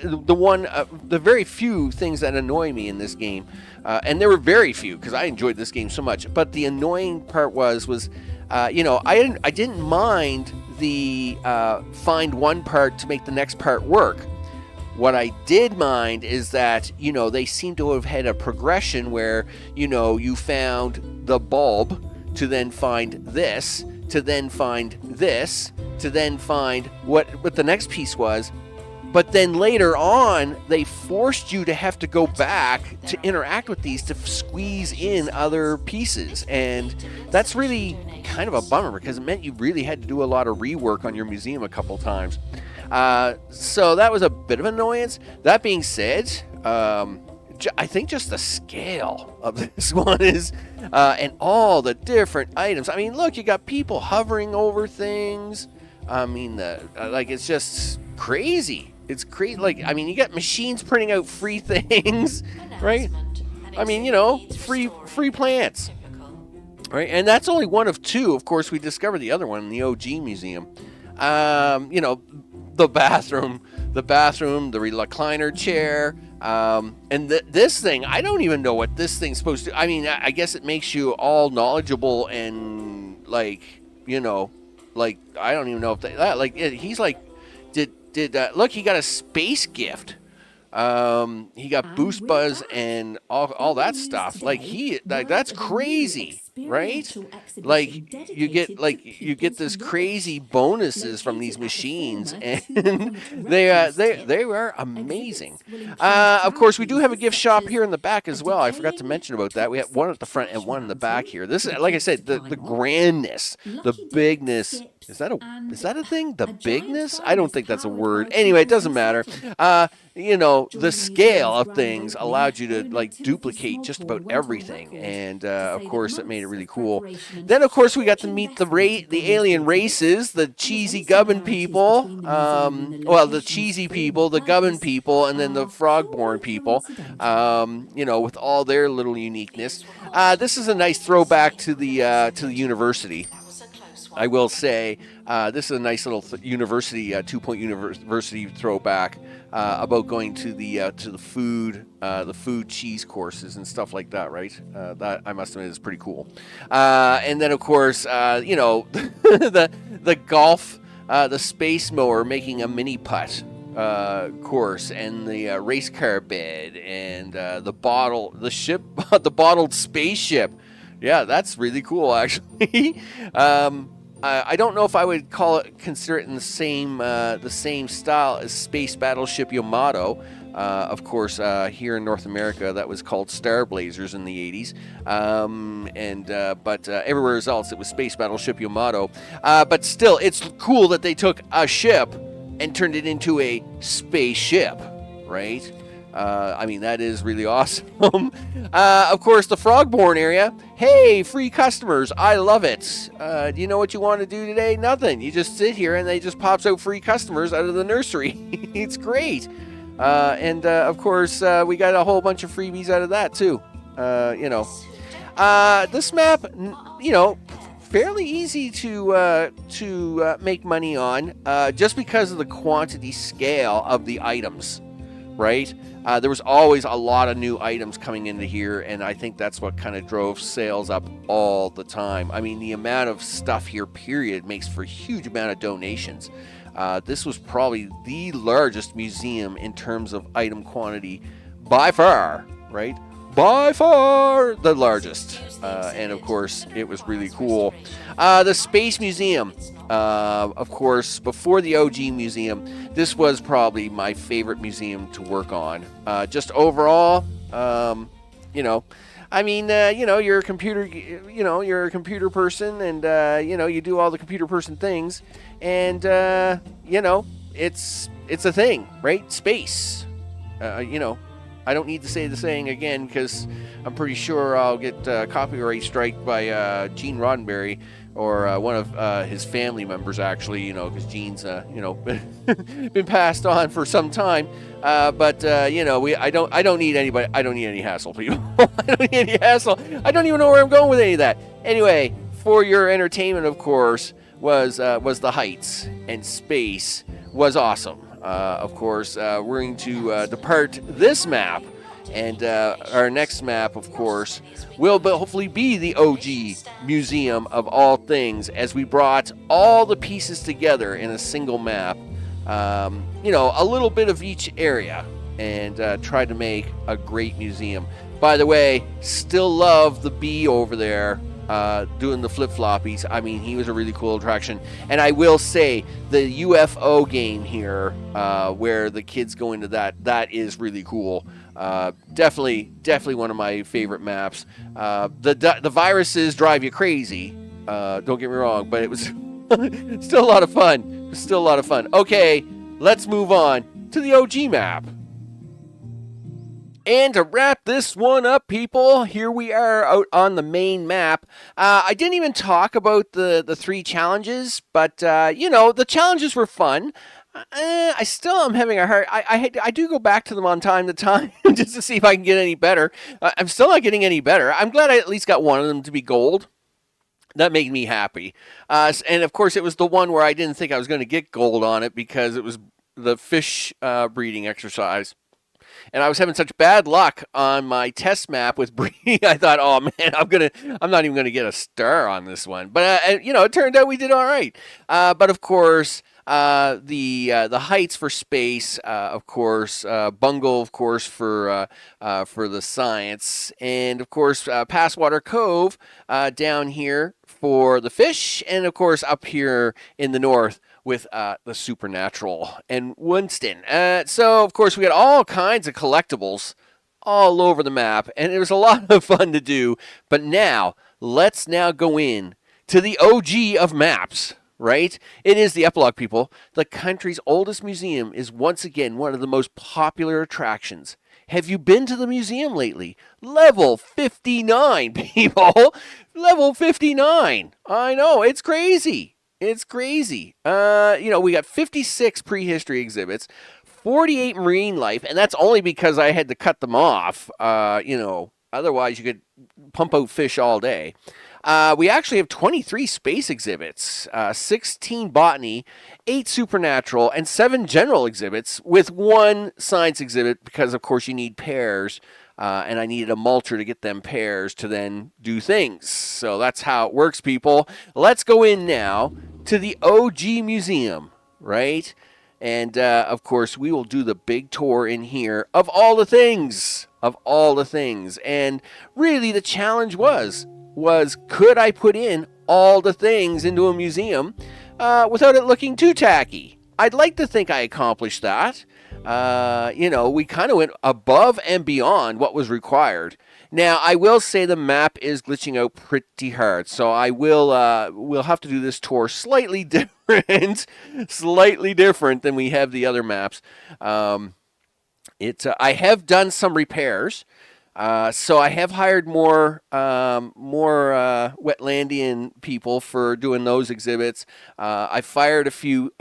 the very few things that annoy me in this game, and there were very few because I enjoyed this game so much. But the annoying part was I didn't mind the find one part to make the next part work. What I did mind is that they seem to have had a progression where you found the bulb to then find this. To then find this, to then find what the next piece was, but then later on, they forced you to have to go back to interact with these to squeeze in other pieces. And that's really kind of a bummer because it meant you really had to do a lot of rework on your museum a couple times. So that was a bit of annoyance. That being said, I think just the scale of this one is, and all the different items. I mean, look, you got people hovering over things. I mean, like, it's just crazy. It's crazy. Like, I mean, you got machines printing out free things, right? I mean, you know, free plants, right? And that's only one of two. Of course, we discovered the other one in the OG museum. You know, the bathroom, the recliner chair, and this thing. I don't even know what this thing's supposed to. I mean, I guess it makes you all knowledgeable and, like, you know, like, I don't even know if that like he's like. Look, he got a space gift. He got boost buzz and all that stuff. Like, that's crazy, right? Like, you get this crazy bonuses from these machines, and they are amazing. Of course, we do have a gift shop here in the back as well. I forgot to mention about that. We have one at the front and one in the back here. This is, like I said, the grandness, the bigness. Is that a thing? The bigness? I don't think that's a word. Anyway, it doesn't matter. You know, the scale of things allowed you to, like, duplicate just about everything, and of course, it made it really cool. Then, of course, we got to meet the alien races, the cheesy gubbin people. Well, the cheesy people, the gubbin people, and then the frog-born people. You know, with all their little uniqueness. This is a nice throwback to the university. I will say, this is a nice little university, 2-point university throwback about going to the food cheese courses and stuff like that, right? That, I must admit, is pretty cool. And then, of course, you know, the golf, the space mower making a mini putt course, and the race car bed, and the bottled spaceship. Yeah, that's really cool, actually. I don't know if I would consider it in the same style as Space Battleship Yamato. Of course, here in North America, that was called Star Blazers in the 80s. But everywhere else, it was Space Battleship Yamato. But still, it's cool that they took a ship and turned it into a spaceship, right? I mean, that is really awesome. Of course, the Frogborn area. Hey, free customers. I love it. Do you know what you want to do today? Nothing. You just sit here and they just pops out free customers out of the nursery. It's great. Of course, we got a whole bunch of freebies out of that, too. You know. This map, you know, fairly easy to make money on, just because of the quantity scale of the items, right? There was always a lot of new items coming into here, and I think that's what kind of drove sales up all the time. I mean, the amount of stuff here, period, makes for a huge amount of donations. This was probably the largest museum in terms of item quantity by far, right? By far the largest. And of course, it was really cool. The Space Museum. Of course, before the OG museum, this was probably my favorite museum to work on. Just overall, you know, I mean, you know, you're a computer person, and you know, you do all the computer person things, and you know, it's a thing, right? Space, you know. I don't need to say the saying again because I'm pretty sure I'll get copyright strike by Gene Roddenberry or one of his family members, actually, you know, because Gene's, you know, been passed on for some time. But you know, I don't need anybody. I don't need any hassle, people. I don't need any hassle. I don't even know where I'm going with any of that. Anyway, for your entertainment, of course, was the heights, and space was awesome. Of course, we're going to depart this map, and our next map, of course, will hopefully be the OG Museum of all things, as we brought all the pieces together in a single map, you know, a little bit of each area, and tried to make a great museum. By the way, still love the bee over there. doing the flip-floppies. I mean, he was a really cool attraction. And I will say, the UFO game here, where the kids go into that is really cool. Definitely one of my favorite maps. The viruses drive you crazy. Don't get me wrong, but it was still a lot of fun. Okay, let's move on to the OG map. And to wrap this one up, people, here we are out on the main map. I didn't even talk about the 3 challenges, but, the challenges were fun. I still am having a hard... I do go back to them on time to time just to see if I can get any better. I'm still not getting any better. I'm glad I at least got one of them to be gold. That made me happy. And, of course, it was the one where I didn't think I was going to get gold on it because it was the fish breeding exercise. And I was having such bad luck on my test map with breeding. I thought, oh man, I'm not even gonna get a star on this one. But it turned out we did all right. But of course, the heights for space, of course, Bungle, of course, for the science, and of course, Passwater Cove down here for the fish, and of course, up here in the north with the supernatural and Winston. So, of course, we got all kinds of collectibles all over the map, and it was a lot of fun to do. But let's go in to the OG of maps, right? It is the epilogue, people. The country's oldest museum is once again one of the most popular attractions. Have you been to the museum lately? Level 59, people! Level 59! I know, it's crazy. It's crazy. We got 56 prehistory exhibits, 48 marine life, and that's only because I had to cut them off. Otherwise you could pump out fish all day. We actually have 23 space exhibits, 16 botany, 8 supernatural, and 7 general exhibits with 1 science exhibit because, of course, you need pairs. And I needed a mulcher to get them pairs to then do things. So that's how it works, people. Let's go in now to the OG museum, right? And, of course, we will do the big tour in here of all the things. And really the challenge was could I put in all the things into a museum without it looking too tacky? I'd like to think I accomplished that. We kind of went above and beyond what was required. Now, I will say the map is glitching out pretty hard, so I will we'll have to do this tour slightly different than we have the other maps. I have done some repairs. So I have hired more Wetlandian people for doing those exhibits. I fired a few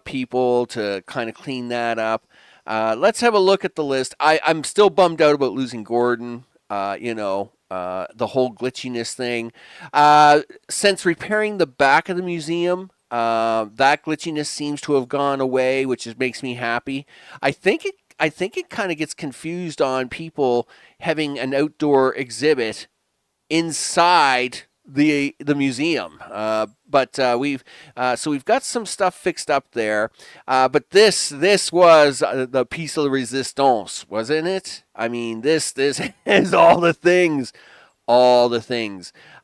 people to kind of clean that up. Let's have a look at the list. I'm still bummed out about losing Gordon, the whole glitchiness thing. Since repairing the back of the museum, that glitchiness seems to have gone away, which makes me happy. I think it kind of gets confused on people having an outdoor exhibit inside the museum. But we've got some stuff fixed up there. But this was the piece de resistance, wasn't it? I mean, this has all the things.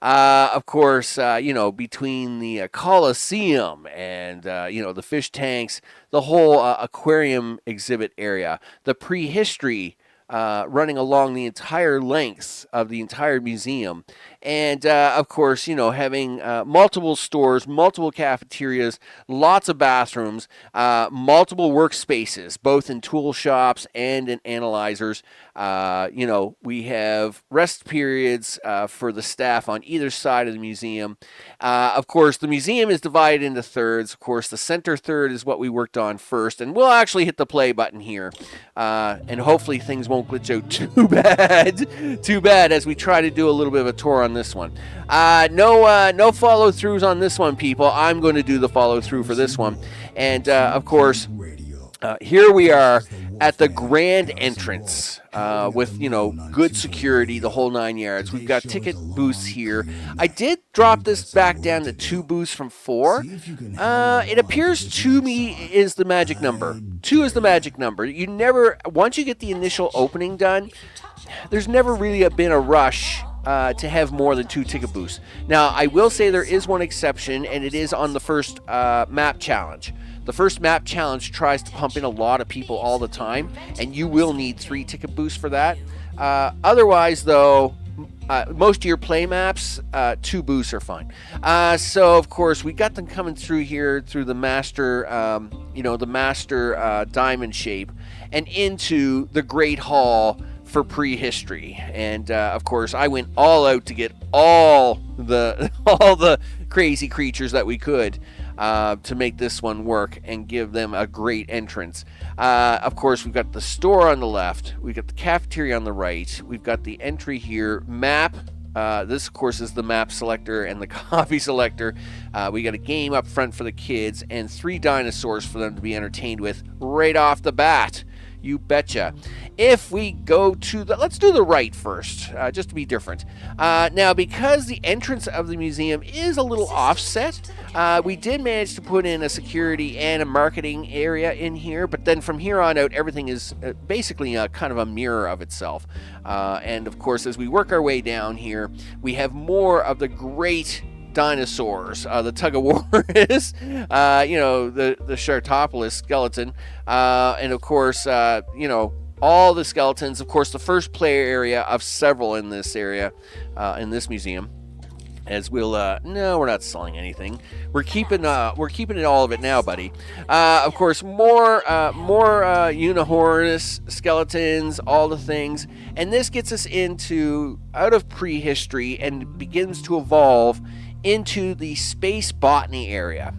Of course, between the Coliseum and, the fish tanks, the whole aquarium exhibit area, the prehistory running along the entire length of the entire museum. And, of course, having multiple stores, multiple cafeterias, lots of bathrooms, multiple workspaces, both in tool shops and in analyzers. We have rest periods for the staff on either side of the museum. Of course, the museum is divided into thirds. Of course, the center third is what we worked on first. And we'll actually hit the play button here. And hopefully things won't glitch out too bad as we try to do a little bit of a tour on this one. No follow-throughs on this one, people. I'm going to do the follow-through for this one. And, of course, here we are at the grand entrance with, good security, the whole 9 yards. We've got ticket booths here. I did drop this back down to 2 booths from 4. It appears to me is the magic number. 2 is the magic number. Once you get the initial opening done, there's never really been a rush to have more than 2 ticket booths. Now, I will say there is one exception, and it is on the first map challenge. The first map challenge tries to pump in a lot of people all the time, and you will need 3 ticket booths for that. Otherwise, though, most of your play maps, 2 booths are fine. So, of course, we got them coming through here through the master, the master diamond shape, and into the Great Hall for Prehistory. And of course, I went all out to get all the crazy creatures that we could to make this one work and give them a great entrance. Of course, we've got the store on the left, we've got the cafeteria on the right, we've got the entry here, map. This, of course, is the map selector and the coffee selector. We got a game up front for the kids and 3 dinosaurs for them to be entertained with right off the bat. You betcha. If we go to let's do the right first, just to be different. Now, because the entrance of the museum is a little offset, we did manage to put in a security and a marketing area in here, but then from here on out, everything is basically kind of a mirror of itself. And of course, as we work our way down here, we have more of the great dinosaurs, the tug-of-war-is, the Shartopolis skeleton, and of course, all the skeletons. Of course, the first player area of several in this area, in this museum. As we'll, no, we're not selling anything. We're keeping it all of it now, buddy. Of course, more Unihornus skeletons, all the things, and this gets us out of prehistory and begins to evolve into the space botany area.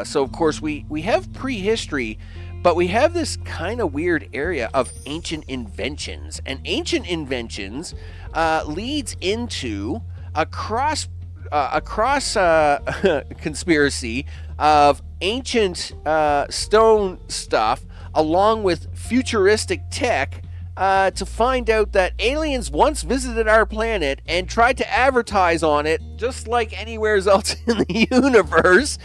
So of course we have prehistory, but we have this kind of weird area of ancient inventions, and ancient inventions leads into a cross conspiracy of ancient stone stuff along with futuristic tech to find out that aliens once visited our planet and tried to advertise on it just like anywhere else in the universe.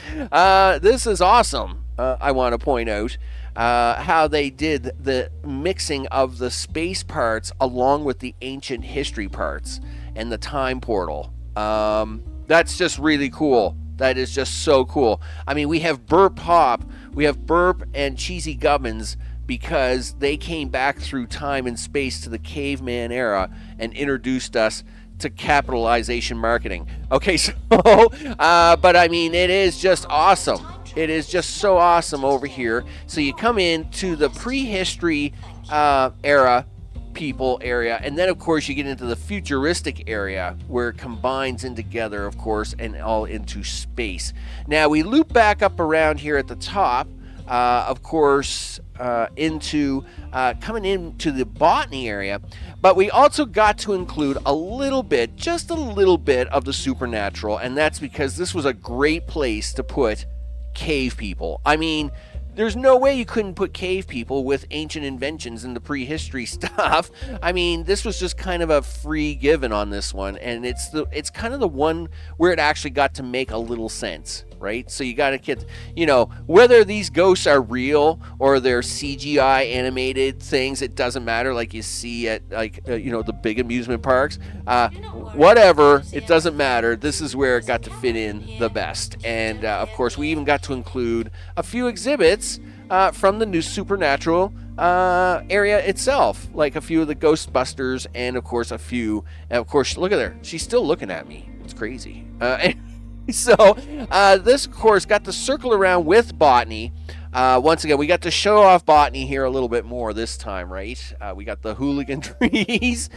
This is awesome. I want to point out how they did the mixing of the space parts along with the ancient history parts and the time portal. That's just really cool. That is just so cool. I mean, we have Burp Hop, we have Burp and Cheesy Gubbins, because they came back through time and space to the caveman era and introduced us to capitalization marketing. Okay, so, but I mean, it is just awesome. It is just so awesome over here. So you come into the prehistory era people area, and then of course you get into the futuristic area where it combines in together, of course, and all into space. Now we loop back up around here at the top, of course, into coming into the botany area, but we also got to include just a little bit of the supernatural, and that's because this was a great place to put cave people. I mean, there's no way you couldn't put cave people with ancient inventions in the prehistory stuff. I mean, this was just kind of a free given on this one, and it's kind of the one where it actually got to make a little sense, right? So you got to get, whether these ghosts are real or they're CGI animated things, it doesn't matter, like you see at the big amusement parks. Whatever, it doesn't matter. This is where it got to fit in the best. And of course, we even got to include a few exhibits from the new supernatural area itself, like a few of the Ghostbusters, and of course look at her, she's still looking at me, it's crazy. So this of course got to circle around with botany. Once again, we got to show off botany here a little bit more this time, right? We got the hooligan trees,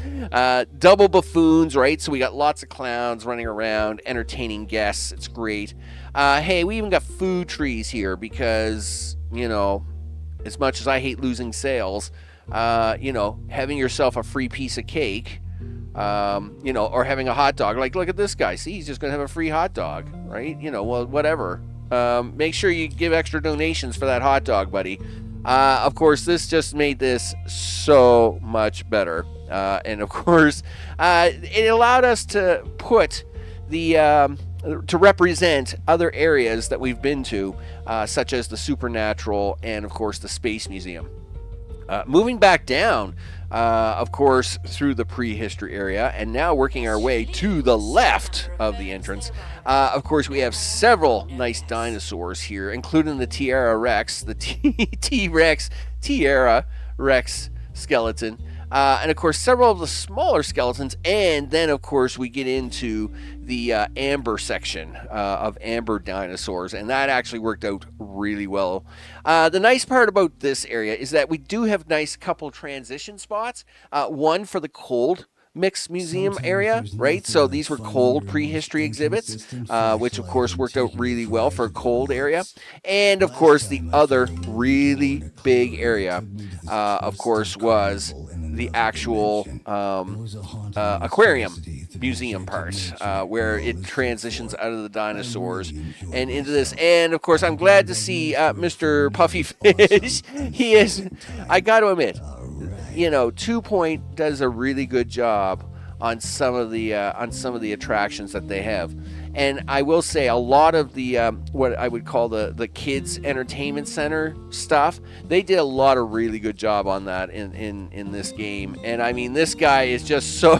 double buffoons, right? So we got lots of clowns running around, entertaining guests. It's great. Hey, we even got food trees here because, as much as I hate losing sales, having yourself a free piece of cake, or having a hot dog. Like, look at this guy. See, he's just going to have a free hot dog, right? Well, whatever. Make sure you give extra donations for that hot dog, buddy. Of course, this just made this so much better. And of course, it allowed us to put to represent other areas that we've been to, such as the Supernatural and, of course, the Space Museum. Moving back down, of course, through the prehistory area, and now working our way to the left of the entrance. Of course, we have several nice dinosaurs here, including the Tierra Rex, the T-Rex, Tierra Rex skeleton. And of course, several of the smaller skeletons, and then of course we get into the amber section of amber dinosaurs, and that actually worked out really well. The nice part about this area is that we do have nice couple transition spots. One for the cold mixed museum area, right? So these were cold prehistory exhibits, which of course worked out really well for a cold area. And of course, the other really big area, of course, was the actual aquarium museum part, where it transitions out of the dinosaurs and into this. And of course, I'm glad to see Mr. Puffy Fish. He is, I got to admit, 2 Point does a really good job on some of the attractions that they have. And I will say a lot of the what I would call the kids entertainment center stuff, they did a lot of really good job on that in this game. And I mean, this guy is just so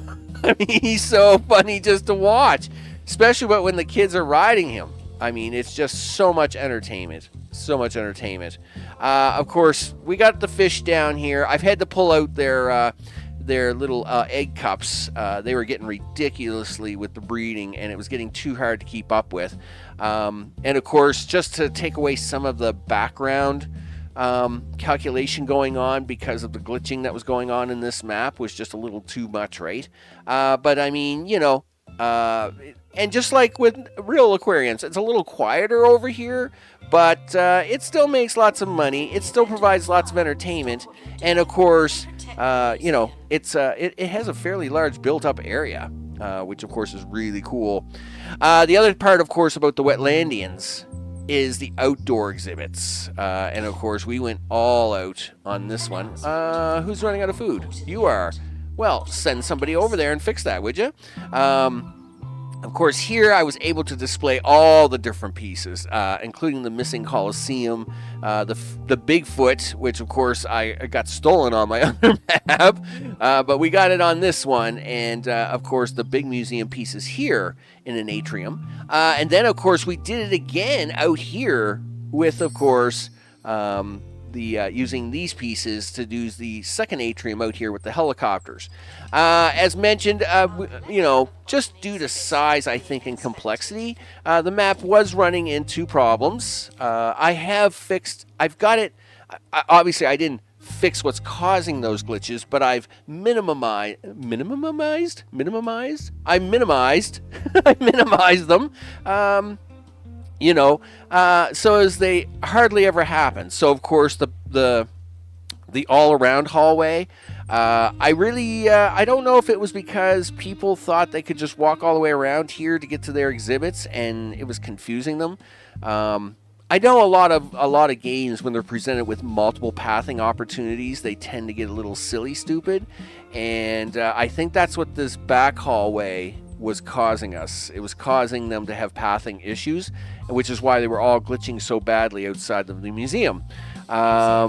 he's so funny just to watch, especially when the kids are riding him. I mean, it's just so much entertainment. So much entertainment. Of course, we got the fish down here. I've had to pull out their little egg cups. They were getting ridiculously with the breeding, and it was getting too hard to keep up with. And of course, just to take away some of the background calculation going on because of the glitching that was going on in this map was just a little too much, right? But I mean, and just like with real aquariums, it's a little quieter over here, but it still makes lots of money. It still provides lots of entertainment, and of course, it has a fairly large built-up area, which of course is really cool. The other part, of course, about the Wetlandians is the outdoor exhibits, and of course, we went all out on this one. Who's running out of food? You are. Well, send somebody over there and fix that, would you? Of course, here I was able to display all the different pieces, including the missing Colosseum, the Bigfoot, which of course I got stolen on my other map, but we got it on this one, and of course the big museum pieces here in an atrium. And then of course we did it again out here with, of course, using these pieces to do the second atrium out here with the helicopters. As mentioned, just due to size, I think, and complexity, the map was running into problems. I've got it. Obviously, I didn't fix what's causing those glitches, but I've minimized them. So as they hardly ever happen. So of course the all-around hallway, I don't know if it was because people thought they could just walk all the way around here to get to their exhibits, and it was confusing them. I know a lot of games, when they're presented with multiple pathing opportunities, they tend to get a little silly stupid, and I think that's what this back hallway was causing us. It was causing them to have pathing issues, which is why they were all glitching so badly outside of the museum. But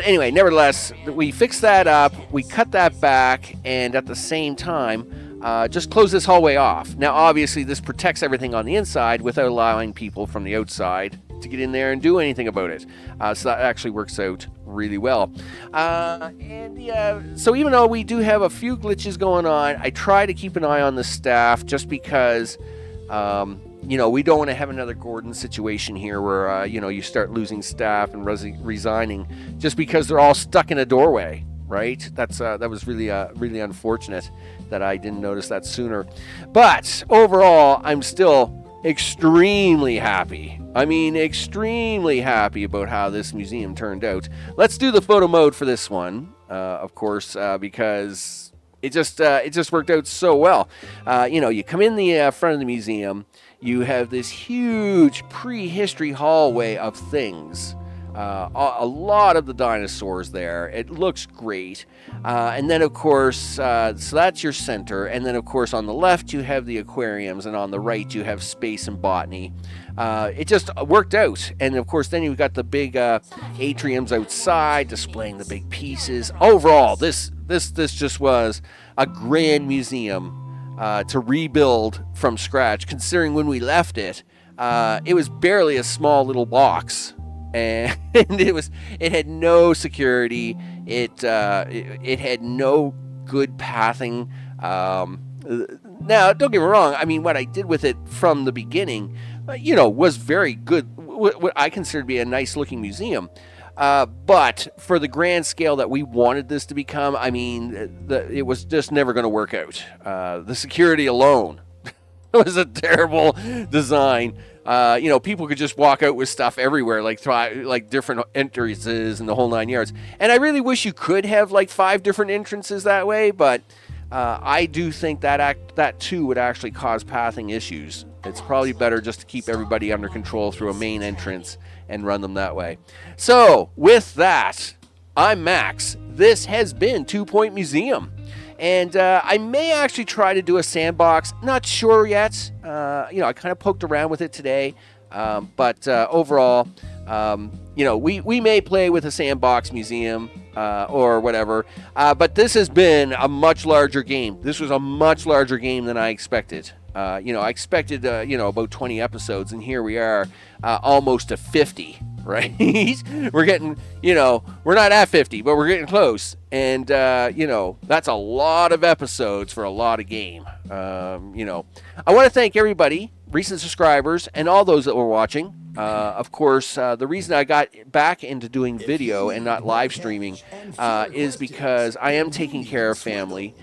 anyway, nevertheless, we fixed that up, we cut that back, and at the same time, just close this hallway off. Now, obviously, this protects everything on the inside without allowing people from the outside to get in there and do anything about it. So that actually works out really well. So even though we do have a few glitches going on, I try to keep an eye on the staff just because, we don't want to have another Gordon situation here where, you start losing staff and resigning just because they're all stuck in a doorway. Right? That was really unfortunate that I didn't notice that sooner. But overall, I'm still extremely happy. I mean, extremely happy about how this museum turned out. Let's do the photo mode for this one, of course, because it just worked out so well. You come in the front of the museum, you have this huge prehistory hallway of things. A lot of the dinosaurs there. It looks great. And then, of course, so that's your center. And then, of course, on the left, you have the aquariums. And on the right, you have space and botany. It just worked out. And, of course, then you've got the big atriums outside displaying the big pieces. Overall, this just was a grand museum to rebuild from scratch, considering when we left it, it was barely a small little box. And it had no security. It had no good pathing. Now, don't get me wrong. I mean, what I did with it from the beginning, was very good. What I consider to be a nice looking museum. But for the grand scale that we wanted this to become, I mean, it was just never going to work out. The security alone was a terrible design. People could just walk out with stuff everywhere, like different entrances and the whole 9 yards. And I really wish you could have like 5 different entrances that way, but I do think that too would actually cause pathing issues. It's probably better just to keep everybody under control through a main entrance and run them that way. So, with that, I'm Max. This has been 2 Point Museum. And I may actually try to do a sandbox. Not sure yet. I kind of poked around with it today. But overall, we may play with a sandbox museum or whatever. But this has been a much larger game. This was a much larger game than I expected. I expected, about 20 episodes, and here we are, almost to 50, right? We're getting, we're not at 50, but we're getting close. And, that's a lot of episodes for a lot of game. I want to thank everybody, recent subscribers, and all those that were watching. Of course, the reason I got back into doing video and not live streaming is because I am taking care of family.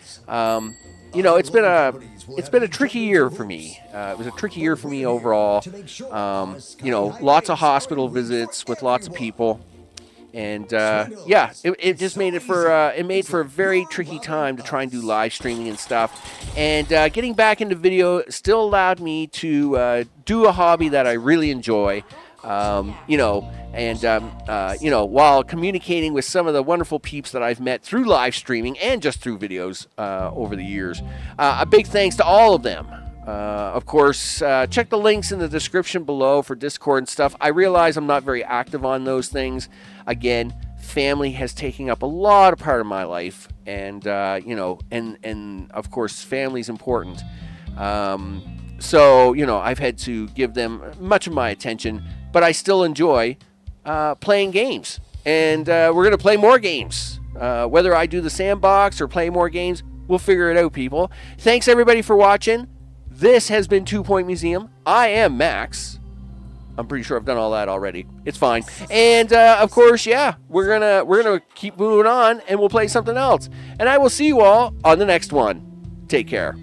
It's been a tricky year for me. It was a tricky year for me overall. Lots of hospital visits with lots of people. And it just made it for a very tricky time to try and do live streaming and stuff. And getting back into video still allowed me to do a hobby that I really enjoy. While communicating with some of the wonderful peeps that I've met through live streaming and just through videos over the years. A big thanks to all of them. Of course, check the links in the description below for Discord and stuff. I realize I'm not very active on those things. Again, family has taken up a lot of part of my life, and and of course, family's important. So I've had to give them much of my attention, but I still enjoy playing games, and we're gonna play more games. Whether I do the sandbox or play more games, we'll figure it out, people. Thanks everybody for watching. This has been 2 Point Museum. I am Max. I'm pretty sure I've done all that already. It's fine. And of course, we're gonna keep moving on, and we'll play something else. And I will see you all on the next one. Take care.